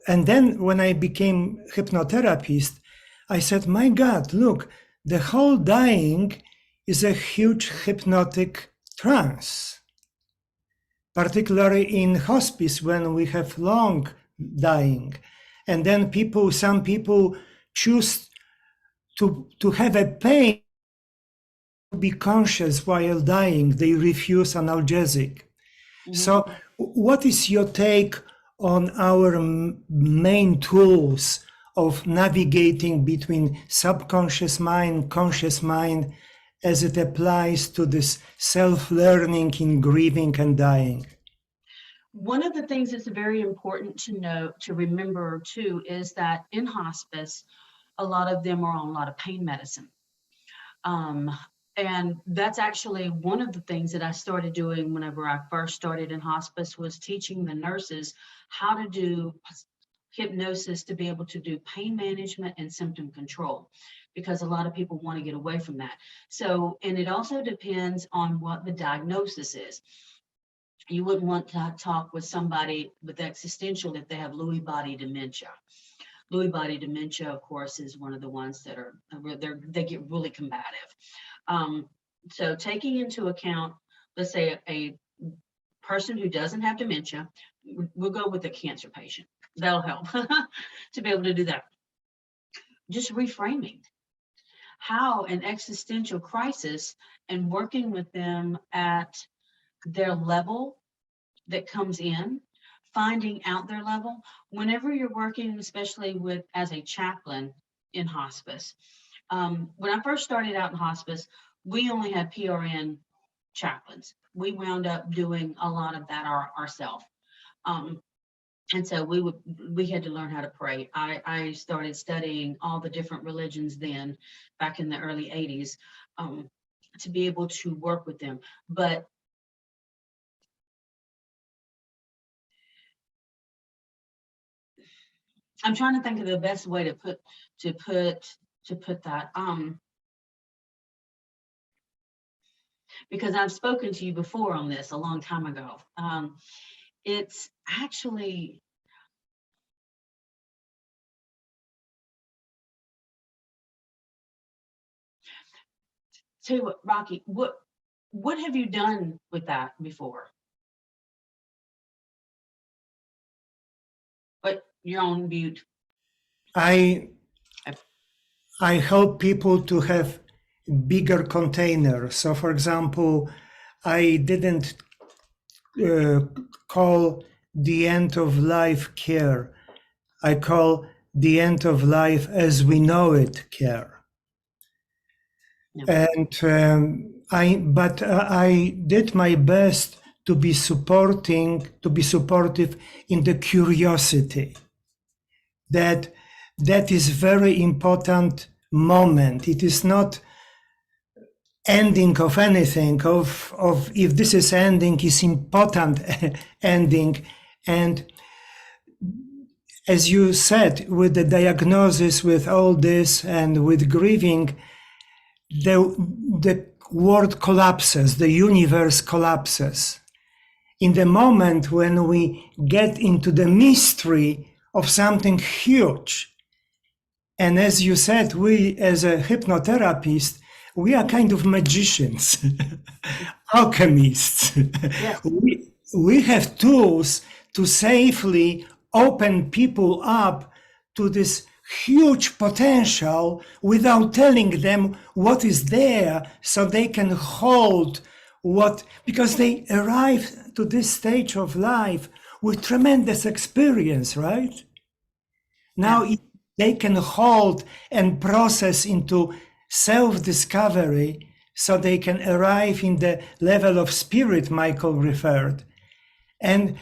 and then when I became hypnotherapist, I said, my God, look, the whole dying is a huge hypnotic trance, particularly in hospice when we have long dying. And then some people choose to have a pain, to be conscious while dying. They refuse analgesic. So what is your take on our main tools of navigating between subconscious mind, conscious mind, as it applies to this self-learning in grieving and dying?
One of the things that's very important to know, to remember too, is that in hospice, a lot of them are on a lot of pain medicine. And that's actually one of the things that I started doing whenever I first started in hospice, was teaching the nurses how to do hypnosis to be able to do pain management and symptom control, because a lot of people want to get away from that. So, and it also depends on what the diagnosis is. You wouldn't want to talk with somebody with existential if they have Lewy body dementia. Lewy body dementia, of course, is one of the ones that are, they get really combative. So taking into account, let's say a person who doesn't have dementia, we'll go with a cancer patient. That'll help to be able to do that. Just reframing. how an existential crisis and working with them at their level that comes in, finding out their level. Whenever you're working, especially with as a chaplain in hospice, when I first started out in hospice, we only had PRN chaplains. We wound up doing a lot of that ourselves. And so we had to learn how to pray. I started studying all the different religions then, back in the early 80s, to be able to work with them. But I'm trying to think of the best way to put that. Because I've spoken to you before on this a long time ago. It's actually, tell you what, Rocky, what have you done with that before? But you're on mute.
I help people to have bigger containers. So, for example, I didn't call the end of life care. I call the end of life as we know it care.
Yeah.
And I did my best to be supportive in the curiosity. That is very important moment. It is not ending of anything, of if this is ending, is important ending. And as you said, with the diagnosis, with all this and with grieving, the world collapses, the universe collapses. In the moment when we get into the mystery of something huge, and as you said, we as a hypnotherapist, we are kind of magicians, alchemists.
Yes.
We have tools to safely open people up to this huge potential without telling them what is there, so they can hold what, because they arrive to this stage of life with tremendous experience, right? Now they can hold and process into self-discovery, so they can arrive in the level of spirit Michael referred. And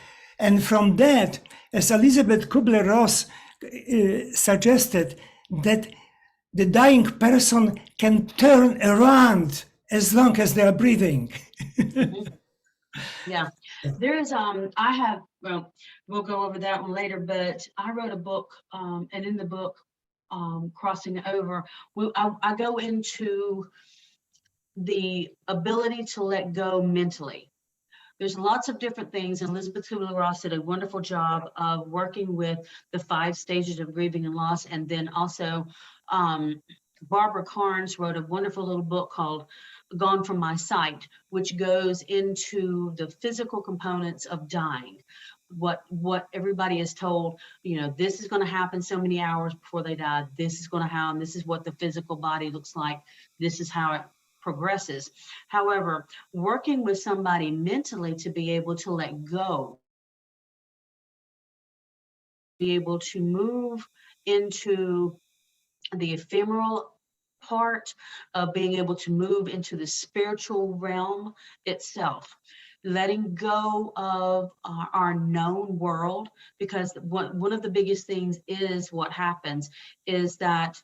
from that, as Elizabeth Kubler-Ross suggested, that the dying person can turn around as long as they are breathing.
Yeah, there is, well, we'll go over that one later, but I wrote a book, and in the book, Crossing Over, I go into the ability to let go mentally. There's lots of different things, and Elizabeth Kubler-Ross did a wonderful job of working with the 5 stages of grieving and loss. And then also Barbara Carnes wrote a wonderful little book called Gone From My Sight, which goes into the physical components of dying. What everybody is told, this is going to happen so many hours before they die. This is going to happen. This is what the physical body looks like. This is how it progresses. However, working with somebody mentally to be able to let go, be able to move into the ephemeral part of being able to move into the spiritual realm itself, letting go of our known world, because one of the biggest things is what happens is that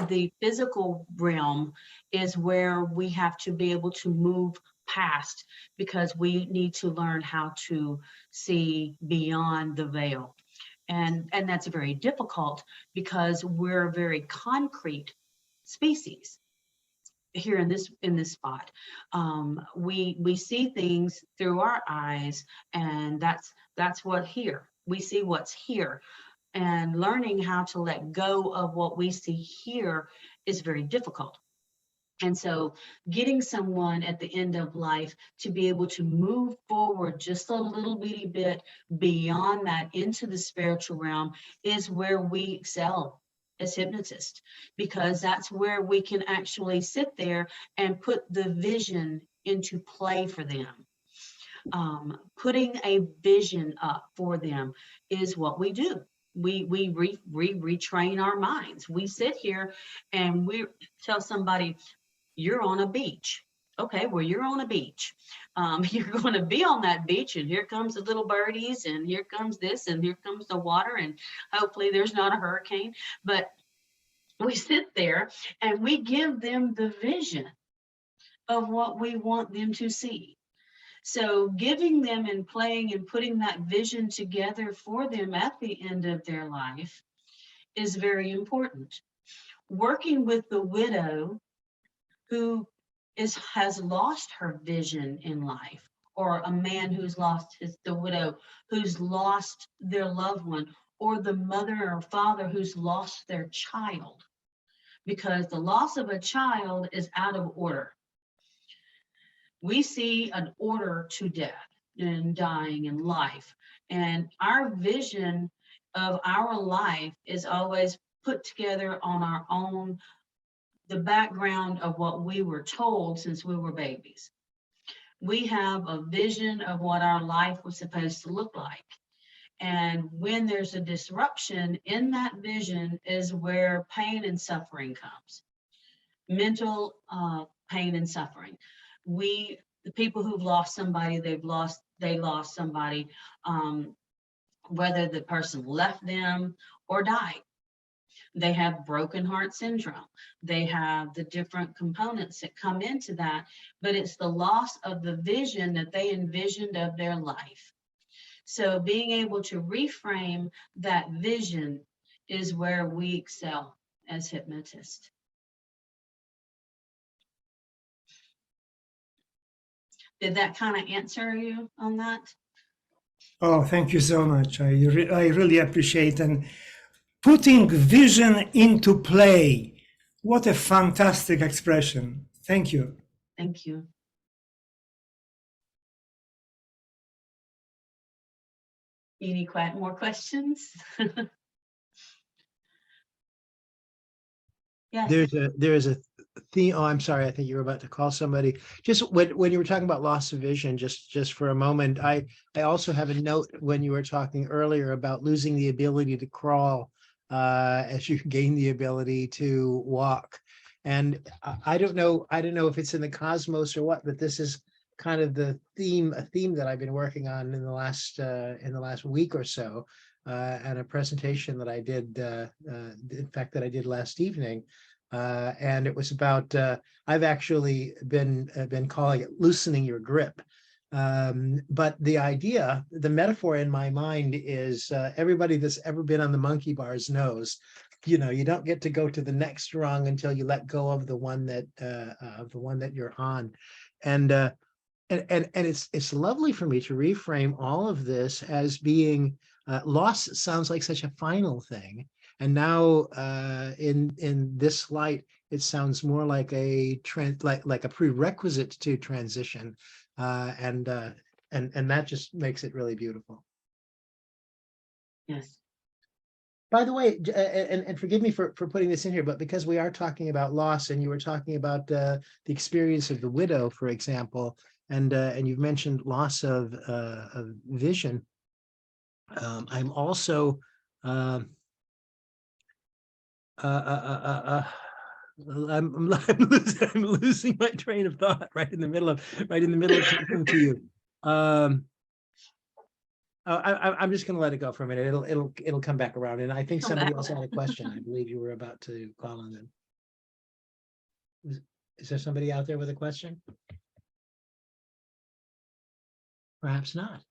the physical realm is where we have to be able to move past, because we need to learn how to see beyond the veil. And that's very difficult, because we're a very concrete species here in this spot. We see things through our eyes, and that's what here. We see what's here. And learning how to let go of what we see here is very difficult. And so getting someone at the end of life to be able to move forward just a little bitty bit beyond that into the spiritual realm is where we excel as hypnotists, because that's where we can actually sit there and put the vision into play for them. Putting a vision up for them is what we do. We retrain our minds. We sit here and we tell somebody, you're on a beach. Okay, well, you're on a beach. You're going to be on that beach, and here comes the little birdies, and here comes this, and here comes the water, and hopefully there's not a hurricane. But we sit there and we give them the vision of what we want them to see. So giving them and playing and putting that vision together for them at the end of their life is very important. Working with the widow who has lost her vision in life, or a man who's lost the widow who's lost their loved one, or the mother or father who's lost their child, because the loss of a child is out of order. We see an order to death and dying and life, and our vision of our life is always put together on our own, the background of what we were told since we were babies. We have a vision of what our life was supposed to look like. And when there's a disruption in that vision is where pain and suffering comes. Mental pain and suffering. The people who've lost somebody, they lost somebody, whether the person left them or died. They have broken heart syndrome. They have the different components that come into that, but it's the loss of the vision that they envisioned of their life. So being able to reframe that vision is where we excel as hypnotists. Did that kind of answer you on that?
Oh, thank you so much. I really appreciate, and putting vision into play. What a fantastic expression. Thank you.
Thank you. Any more questions? Yes.
There's a theme. Oh, I'm sorry. I think you were about to call somebody. Just when you were talking about loss of vision, just for a moment, I also have a note when you were talking earlier about losing the ability to crawl as you gain the ability to walk. And I don't know if it's in the cosmos or what, but this is kind of a theme that I've been working on in the last week or so, and a presentation that I did, in fact, that I did last evening. And it was about, I've actually been calling it loosening your grip. But the idea, the metaphor in my mind is everybody that's ever been on the monkey bars knows, you don't get to go to the next rung until you let go of the one that you're on. And it's lovely for me to reframe all of this as being loss. Sounds like such a final thing. And now in this light, it sounds more like a prerequisite to transition. And that just makes it really beautiful.
Yes.
By the way, and forgive me for putting this in here, but because we are talking about loss, and you were talking about the experience of the widow, for example, and you've mentioned loss of vision. I'm also I'm losing my train of thought right in the middle of talking to you. I'm just going to let it go for a minute. It'll come back around, and I think somebody else had a question. I believe you were about to call on them. Is there somebody out there with a question? Perhaps not.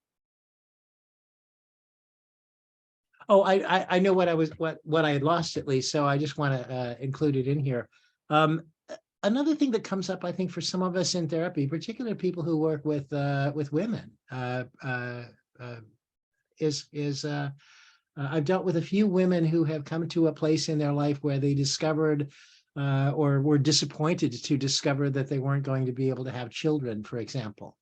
Oh, I know what I had lost, at least, so I just want to include it in here. Another thing that comes up, I think, for some of us in therapy, particularly people who work with women, is I've dealt with a few women who have come to a place in their life where they discovered or were disappointed to discover that they weren't going to be able to have children, for example.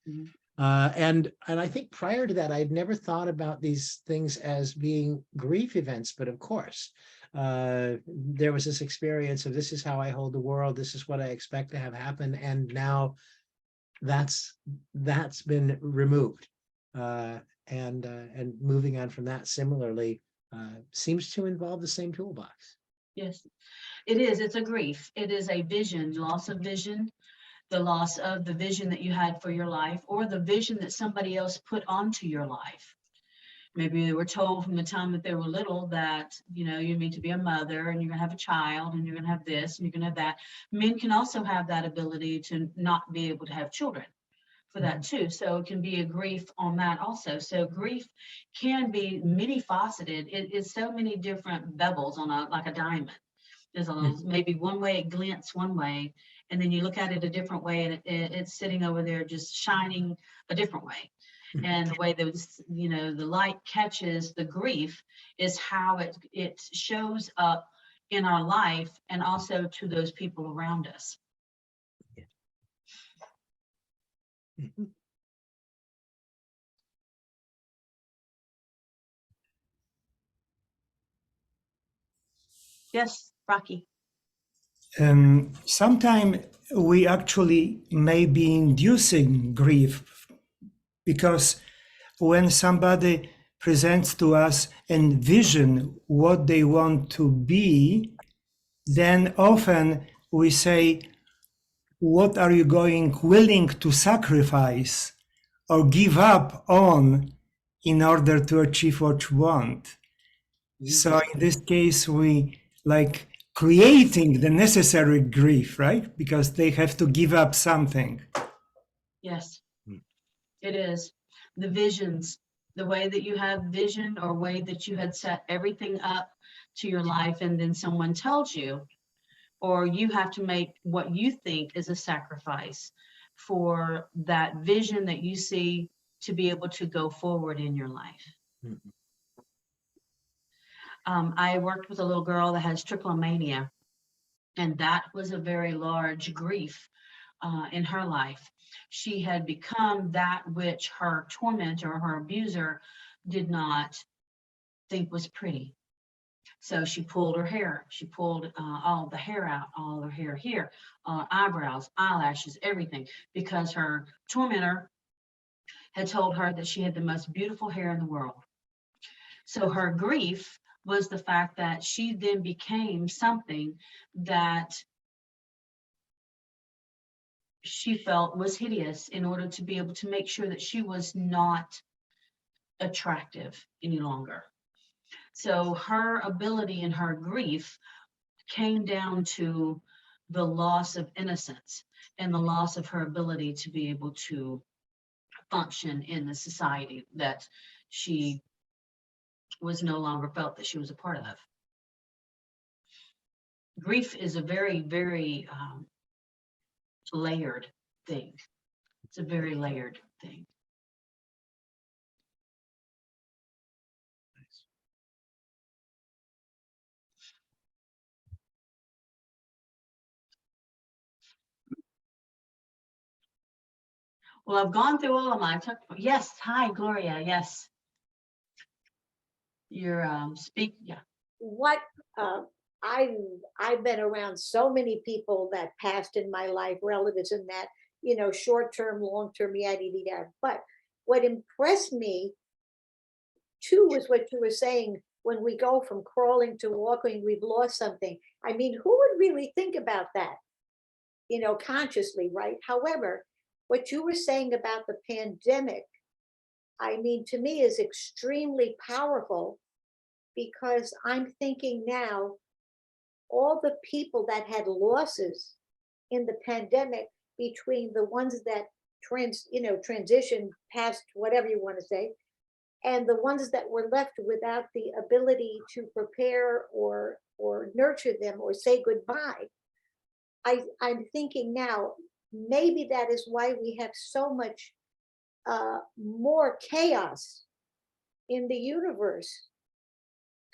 Mm-hmm. And I think prior to that, I'd never thought about these things as being grief events, but of course, there was this experience of this is how I hold the world, this is what I expect to have happen, and now that's been removed. And moving on from that similarly seems to involve the same toolbox.
Yes, it is. It's a grief. It is a vision, loss of vision, the loss of the vision that you had for your life, or the vision that somebody else put onto your life. Maybe they were told from the time that they were little that, you know, you need to be a mother and you're gonna have a child and you're gonna have this and you're gonna have that. Men can also have that ability to not be able to have children for that too. So it can be a grief on that also. So grief can be many faceted. It is so many different bevels on like a diamond. There's a little, maybe one way it glints one way, and then you look at it a different way, and it's sitting over there just shining a different way. And the way those, you know, the light catches the grief is how it shows up in our life and also to those people around us. Yes, Rocky.
Sometimes we actually may be inducing grief, because when somebody presents to us and vision what they want to be, then often we say, what are you willing to sacrifice or give up on in order to achieve what you want? So in this case, we like creating the necessary grief, right? Because they have to give up something.
Yes, it is. The visions, the way that you have vision or way that you had set everything up to your life, and then someone tells you, or you have to make what you think is a sacrifice for that vision that you see to be able to go forward in your life. I worked with a little girl that has trichomania, and that was a very large grief in her life. She had become that which her tormentor, her abuser, did not think was pretty. So she pulled her hair. She pulled all the hair out, all her hair here, eyebrows, eyelashes, everything, because her tormentor had told her that she had the most beautiful hair in the world. So her grief was the fact that she then became something that she felt was hideous in order to be able to make sure that she was not attractive any longer. So her ability and her grief came down to the loss of innocence and the loss of her ability to be able to function in the society that she was no longer felt that she was a part of. Grief is a very, very layered thing. It's a very layered thing. Well, I've gone through all of mine. Yes, hi, Gloria. Yes. You're yeah.
What I've been around so many people that passed in my life, relatives and that, you know, short term, long term, yada yada. But what impressed me too was what you were saying, when we go from crawling to walking, we've lost something. I mean, who would really think about that, you know, consciously, right? However, what you were saying about the pandemic, I mean, to me is extremely powerful, because I'm thinking now, all the people that had losses in the pandemic, between the ones that transitioned past, whatever you want to say, and the ones that were left without the ability to prepare or nurture them or say goodbye. I'm thinking now, maybe that is why we have so much more chaos in the universe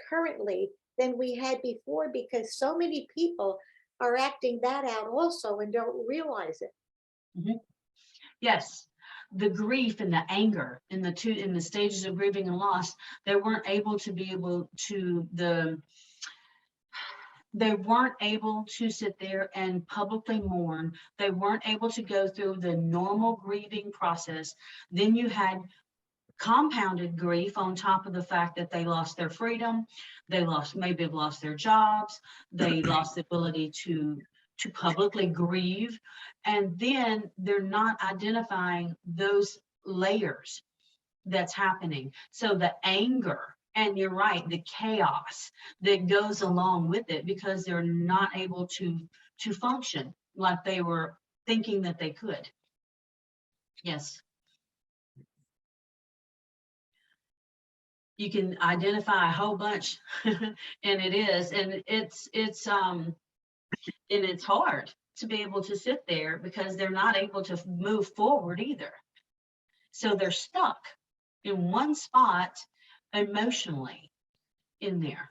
currently than we had before, because so many people are acting that out also and don't realize it.
Yes, the grief and the anger in the stages of grieving and loss, they weren't able to sit there and publicly mourn. They weren't able to go through the normal grieving process. Then you had compounded grief on top of the fact that they lost their freedom. They maybe have lost their jobs. They lost the ability to publicly grieve. And then they're not identifying those layers that's happening. So the anger, and you're right, the chaos that goes along with it, because they're not able to function like they were thinking that they could. Yes. You can identify a whole bunch and it's hard to be able to sit there because they're not able to move forward either. So they're stuck in one spot emotionally in there.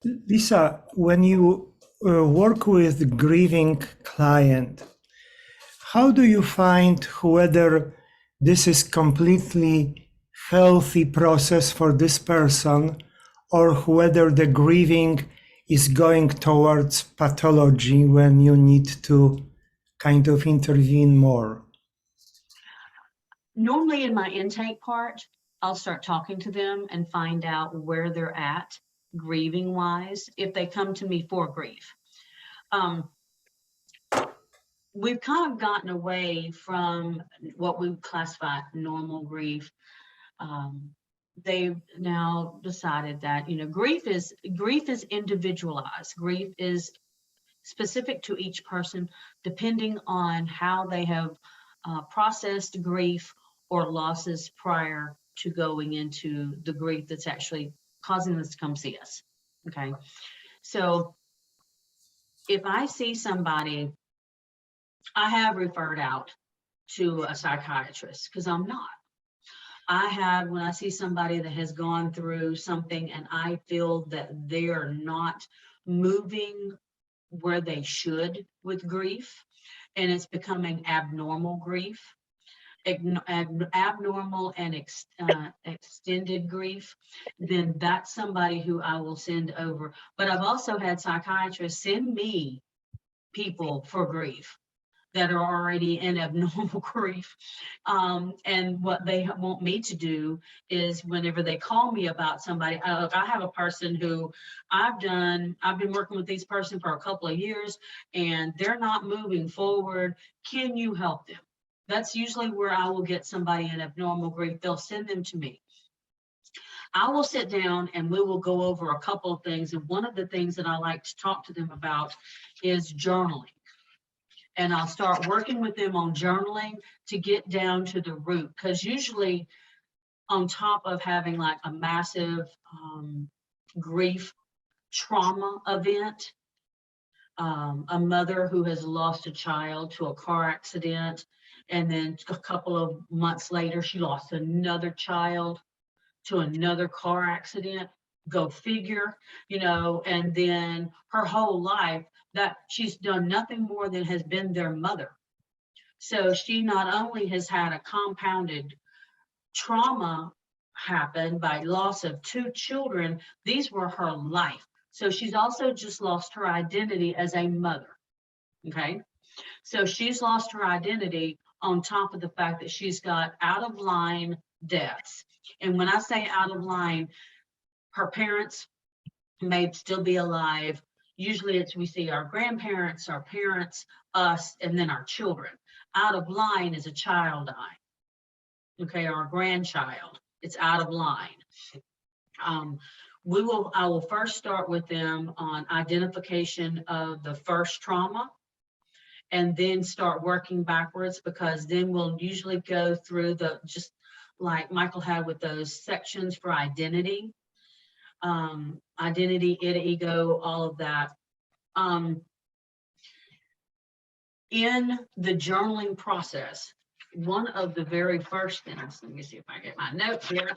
Lisa, when you work with grieving client, how do you find whether this is completely healthy process for this person, or whether the grieving is going towards pathology when you need to kind of intervene more?
Normally in my intake part, I'll start talking to them and find out where they're at grieving wise, if they come to me for grief. We've kind of gotten away from what we classify normal grief. They've now decided that, grief is individualized. Grief is specific to each person, depending on how they have processed grief or losses prior to going into the grief that's actually causing us to come see us. Okay. So if I see somebody, I have referred out to a psychiatrist because I'm not. When I see somebody that has gone through something and I feel that they're not moving where they should with grief, and it's becoming abnormal grief, abnormal and extended grief, then that's somebody who I will send over. But I've also had psychiatrists send me people for grief that are already in abnormal grief. And what they want me to do is whenever they call me about somebody, I have a person who I've been working with this person for a couple of years and they're not moving forward. Can you help them? That's usually where I will get somebody in abnormal grief. They'll send them to me. I will sit down and we will go over a couple of things. And one of the things that I like to talk to them about is journaling. And I'll start working with them on journaling to get down to the root. Because usually on top of having like a massive grief trauma event, a mother who has lost a child to a car accident, and then a couple of months later, she lost another child to another car accident, go figure, and then her whole life, that she's done nothing more than has been their mother. So she not only has had a compounded trauma happen by loss of 2 children, these were her life. So she's also just lost her identity as a mother, okay? So she's lost her identity on top of the fact that she's got out of line deaths. And when I say out of line, her parents may still be alive. Usually we see our grandparents, our parents, us, and then our children. Out of line is a child dying, okay, or a grandchild. It's out of line. I will first start with them on identification of the first trauma, and then start working backwards, because then we'll usually go through just like Michael had with those sections for identity. Identity, id, ego, all of that. In the journaling process, one of the very first things, let me see if I get my notes here.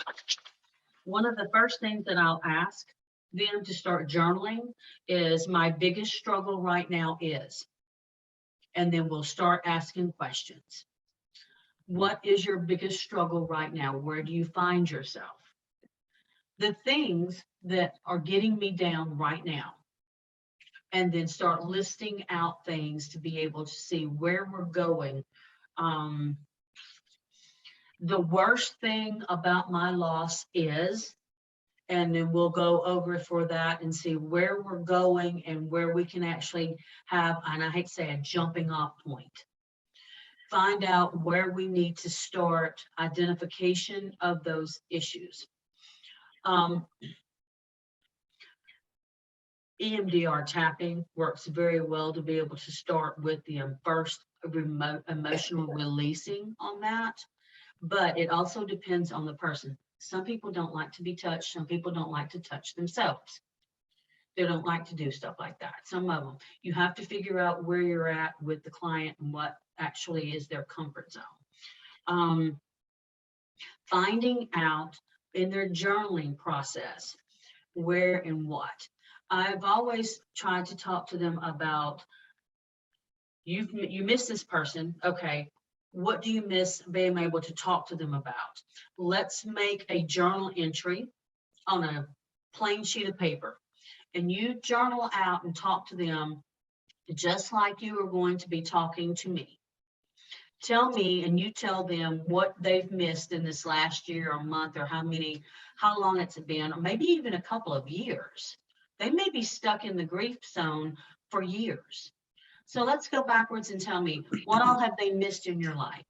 One of the first things that I'll ask them to start journaling is my biggest struggle right now is, and then we'll start asking questions. What is your biggest struggle right now? Where do you find yourself? The things that are getting me down right now, and then start listing out things to be able to see where we're going. The worst thing about my loss is, and then we'll go over for that and see where we're going and where we can actually have, and I hate to say, a jumping off point. Find out where we need to start identification of those issues. EMDR tapping works very well to be able to start with the first remote emotional releasing on that, but it also depends on the person. Some people don't like to be touched. Some people don't like to touch themselves. They don't like to do stuff like that. Some of them, you have to figure out where you're at with the client and what actually is their comfort zone. Finding out in their journaling process where and what. I've always tried to talk to them about, you miss this person. Okay, what do you miss being able to talk to them about? Let's make a journal entry on a plain sheet of paper, and you journal out and talk to them just like you are going to be talking to me. Tell me, and you tell them what they've missed in this last year or month, or how long it's been, or maybe even a couple of years. They may be stuck in the grief zone for years. So let's go backwards and tell me, what all have they missed in your life?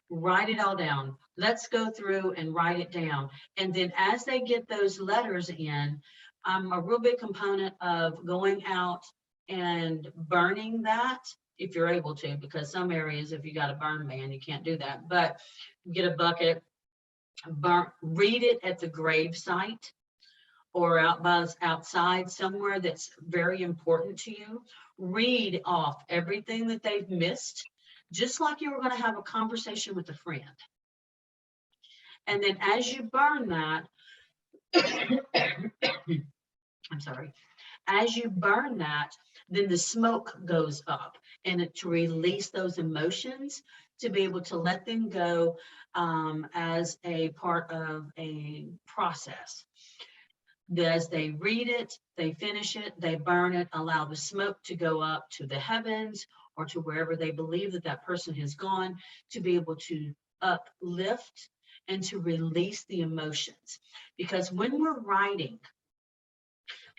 Write it all down. Let's go through and write it down. And then as they get those letters in, I'm a real big component of going out and burning that, if you're able to, because some areas, if you got a burn ban, you can't do that. But get a bucket, read it at the grave site, or outside somewhere that's very important to you. Read off everything that they've missed, just like you were going to have a conversation with a friend. And then as you burn that, I'm sorry, as you burn that, then the smoke goes up, and to release those emotions, to be able to let them go as a part of a process. As they read it, they finish it, they burn it, allow the smoke to go up to the heavens or to wherever they believe that that person has gone, to be able to uplift and to release the emotions. Because when we're writing,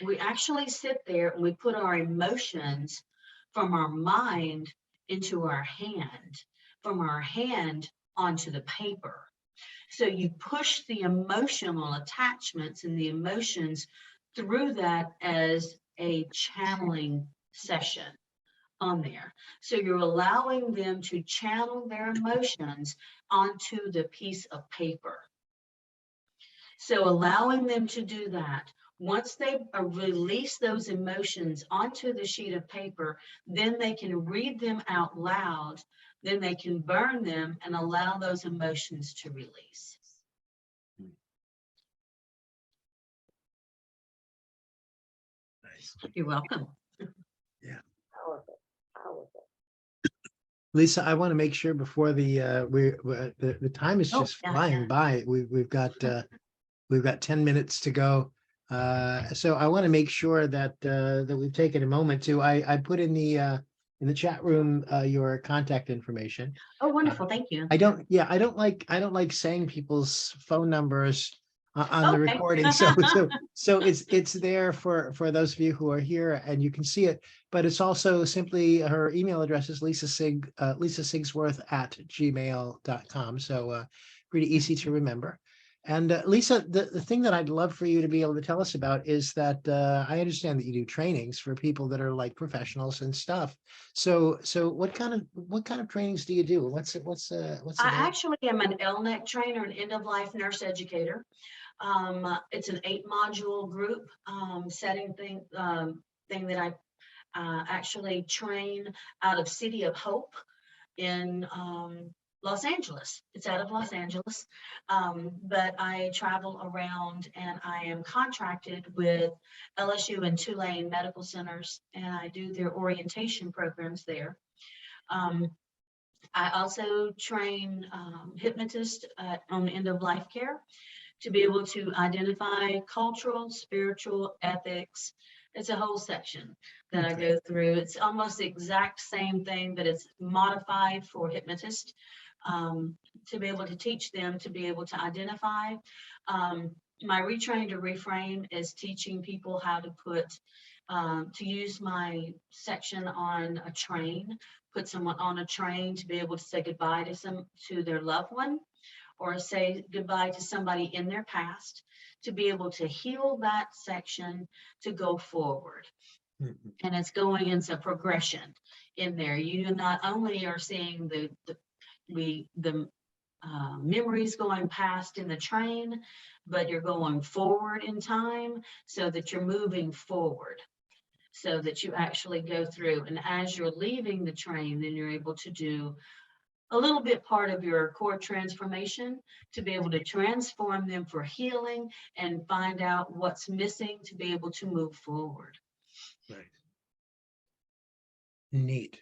we actually sit there and we put our emotions from our mind into our hand, from our hand onto the paper. So you push the emotional attachments and the emotions through that as a channeling session on there. So you're allowing them to channel their emotions onto the piece of paper. So allowing them to do that, once they release those emotions onto the sheet of paper, then they can read them out loud. Then they can burn them and allow those emotions to release.
Nice.
You're welcome.
Powerful, powerful.
Lisa, I want to make sure before the time is just
yeah,
flying
yeah.
by. We've got 10 minutes to go. So I want to make sure that we've taken a moment to. I put in the chat room your contact information.
Oh, wonderful. Thank you.
I don't like saying people's phone numbers on the
Okay.
recording. So it's there for those of you who are here, and you can see it, but it's also simply her email address is Lisa Sigsworth @gmail.com. So pretty easy to remember. And Lisa, the thing that I'd love for you to be able to tell us about is that I understand that you do trainings for people that are like professionals and stuff. So what kind of trainings do you do? What's
I actually am an LNEC trainer, an end-of-life nurse educator. It's an 8-module group setting thing that I actually train out of City of Hope in Los Angeles. It's out of Los Angeles. But I travel around and I am contracted with LSU and Tulane medical centers, and I do their orientation programs there. I also train hypnotists on end of life care to be able to identify cultural, spiritual, ethics. It's a whole section that I go through. It's almost the exact same thing, but it's modified for hypnotists to be able to teach them to be able to identify. My retrain to reframe is teaching people how to to use my section on a train, put someone on a train to be able to say goodbye to their loved one, or say goodbye to somebody in their past, to be able to heal that section to go forward. And it's going into progression in there. You not only are seeing the memories going past in the train, but you're going forward in time so that you're moving forward, so that you actually go through. And as you're leaving the train, then you're able to do a little bit part of your core transformation to be able to transform them for healing and find out what's missing to be able to move forward.
Right. Neat.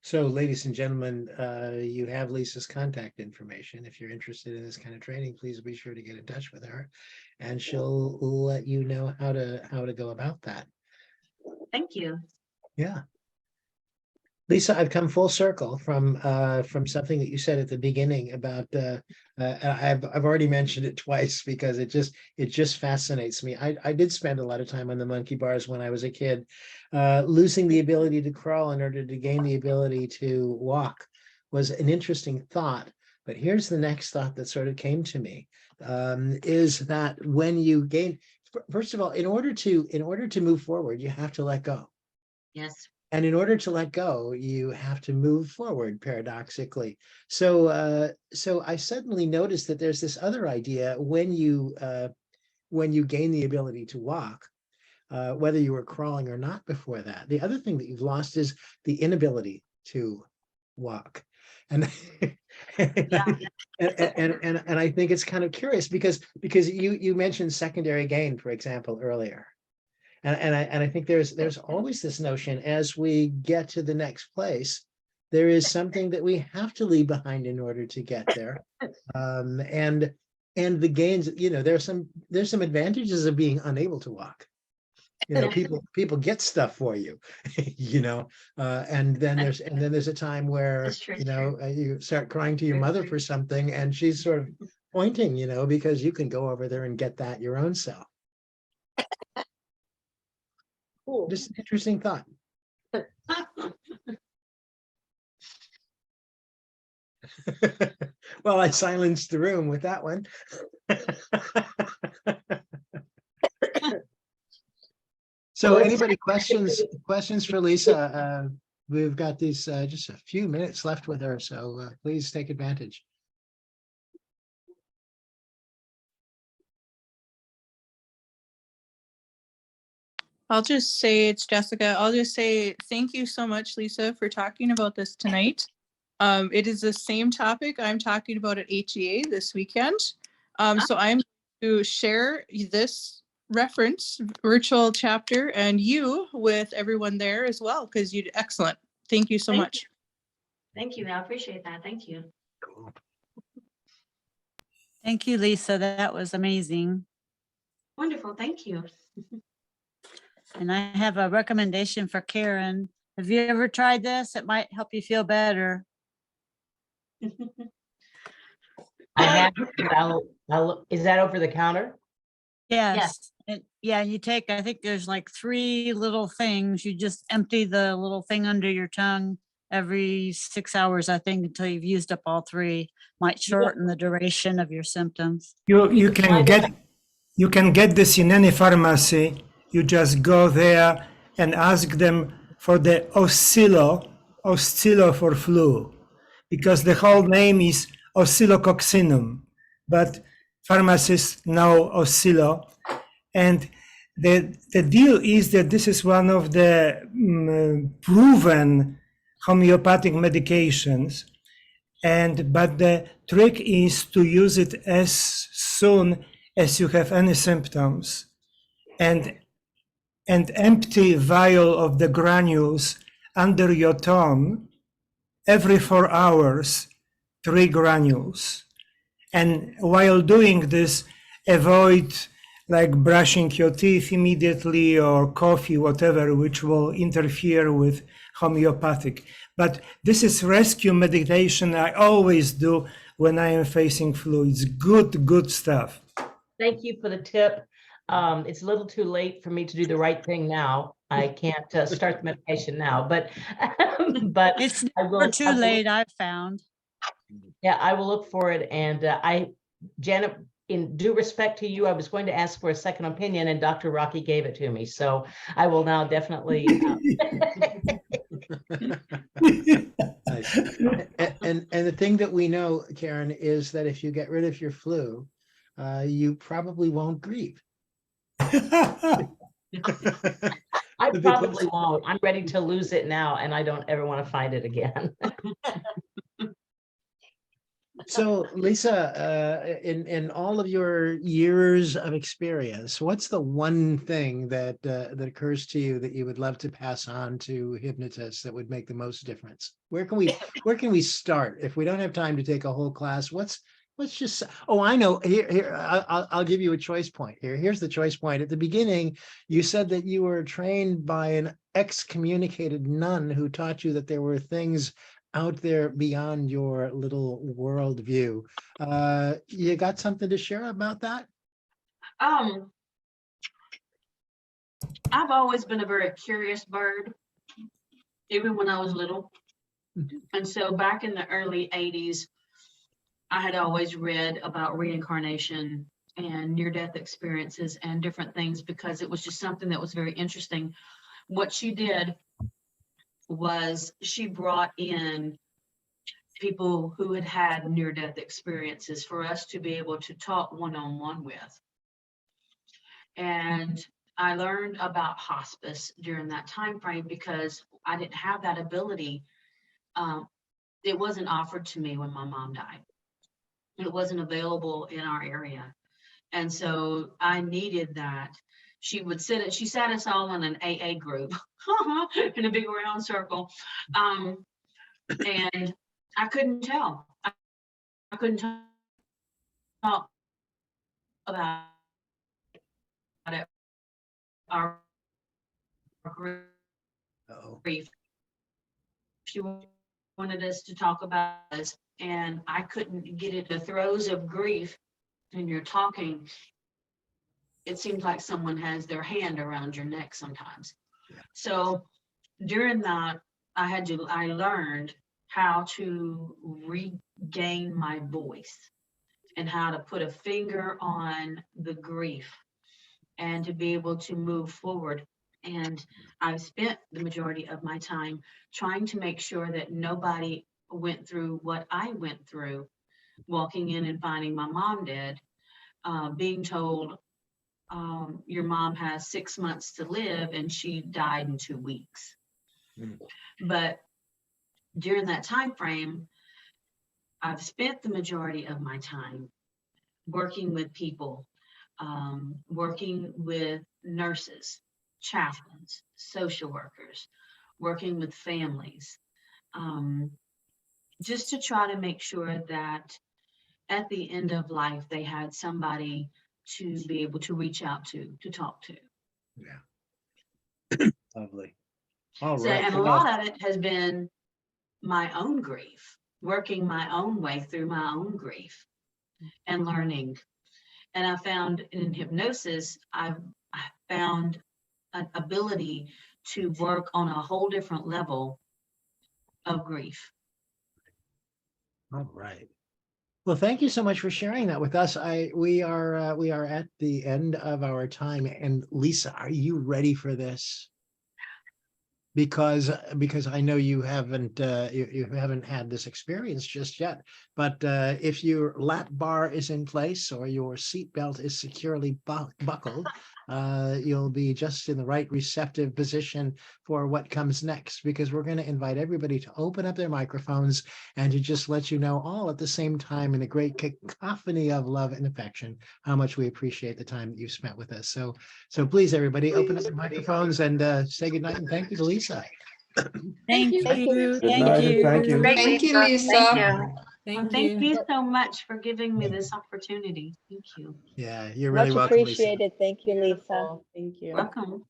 So, ladies and gentlemen, you have Lisa's contact information. If you're interested in this kind of training, please be sure to get in touch with her, and she'll let you know how to go about that.
Thank you.
Yeah. Lisa, I've come full circle from something that you said at the beginning about I've already mentioned it twice because it just fascinates me. I did spend a lot of time on the monkey bars when I was a kid. Losing the ability to crawl in order to gain the ability to walk was an interesting thought. But here's the next thought that sort of came to me, is that when you gain, first of all, in order to move forward, you have to let go.
Yes.
And in order to let go, you have to move forward, paradoxically. So I suddenly noticed that there's this other idea when you gain the ability to walk, whether you were crawling or not before that. The other thing that you've lost is the inability to walk. And and I think it's kind of curious because you mentioned secondary gain, for example, earlier. And I think there's always this notion as we get to the next place, there is something that we have to leave behind in order to get there. And the gains, there's some advantages of being unable to walk. People get stuff for you, and then there's a time where you start crying to your mother for something, and she's sort of pointing, because you can go over there and get that your own self.
Cool.
Just an interesting thought. Well, I silenced the room with that one. So anybody questions for Lisa? We've got these just a few minutes left with her, so please take advantage.
I'll just say, it's Jessica. I'll just say thank you so much, Lisa, for talking about this tonight. It is the same topic I'm talking about at HEA this weekend. So I'm going to share this reference virtual chapter and you with everyone there as well, because you did excellent. Thank you so much.
Thank you. I appreciate that. Thank you.
Cool.
Thank you, Lisa. That was amazing.
Wonderful. Thank you.
And I have a recommendation for Karen. Have you ever tried this? It might help you feel better.
I have, is that over the counter?
Yes. Yeah, you take, I think there's like 3 little things. You just empty the little thing under your tongue every 6 hours, I think, until you've used up all 3. Might shorten the duration of your symptoms.
You can get this in any pharmacy. You just go there and ask them for the oscillo for flu, because the whole name is oscillococcinum, but pharmacists know oscillo. And the deal is that this is one of the proven homeopathic medications. but the trick is to use it as soon as you have any symptoms, and empty vial of the granules under your tongue every 4 hours, 3 granules. And while doing this, avoid like brushing your teeth immediately or coffee, whatever, which will interfere with homeopathic. But this is rescue meditation I always do when I am facing flu. It's good stuff.
Thank you for the tip. It's a little too late for me to do the right thing now. I can't start the medication now, but but
It's
I
never
will.
too late, I've found.
Yeah, I will look for it. And Janet, in due respect to you, I was going to ask for a second opinion, and Dr. Rocky gave it to me. So I will now definitely.
Nice. And the thing that we know, Karen, is that if you get rid of your flu, you probably won't grieve.
I
Because-
probably won't. I'm ready to lose it now, and I don't ever want to find it again.
So Lisa, in all of your years of experience, what's the one thing that that occurs to you that you would love to pass on to hypnotists that would make the most difference? Where can we start if we don't have time to take a whole class? Let's just, oh, I know, here I'll give you a choice point here. Here's the choice point. At the beginning, you said that you were trained by an excommunicated nun who taught you that there were things out there beyond your little worldview. You got something to share about that?
I've always been a very curious bird, even when I was little. And so back in the early 80s, I had always read about reincarnation and near-death experiences and different things because it was just something that was very interesting. What she did was she brought in people who had had near-death experiences for us to be able to talk one-on-one with. And I learned about hospice during that time frame because I didn't have that ability. It wasn't offered to me when my mom died. It wasn't available in our area. And so I needed that. She sat us all in an AA group in a big round circle. And I couldn't tell. I couldn't talk about it. Our
Uh-oh.
grief. She wanted us to talk about this, and I couldn't get it. The throes of grief, when you're talking, it seems like someone has their hand around your neck sometimes.
Yeah.
So during that, I learned how to regain my voice and how to put a finger on the grief and to be able to move forward. And I've spent the majority of my time trying to make sure that nobody went through what I went through, walking in and finding my mom dead, being told your mom has 6 months to live and she died in 2 weeks. Mm. But during that time frame, I've spent the majority of my time working with people, working with nurses, chaplains, social workers, working with families, just to try to make sure that at the end of life, they had somebody to be able to reach out to talk to.
Yeah. Lovely. All right.
So, and a lot of it has been my own grief, working my own way through my own grief and learning. And I found in hypnosis, I found an ability to work on a whole different level of grief.
All right. Well, thank you so much for sharing that with us. We are at the end of our time. And Lisa, are you ready for this? Because I know you haven't you haven't had this experience just yet. But if your lap bar is in place or your seatbelt is securely buckled, you'll be just in the right receptive position for what comes next, because we're going to invite everybody to open up their microphones and to just let you know all at the same time in a great cacophony of love and affection how much we appreciate the time that you've spent with us. So please, everybody, open up your microphones and say goodnight, and thank you to Lisa.
Thank you.
Thank you.
Thank
night,
you.
thank you.
Thank you, Lisa.
Well, thank you so much for giving me this opportunity. Thank you.
Yeah, you're really
Much
welcome, Lisa.
appreciated. Thank you, Lisa.
Beautiful. Thank you.
Welcome.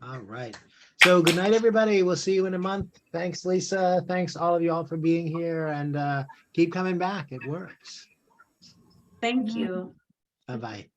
All right. So good night, everybody. We'll see you in a month. Thanks, Lisa. Thanks all of you all for being here, and keep coming back. It works.
Thank you.
Bye-bye.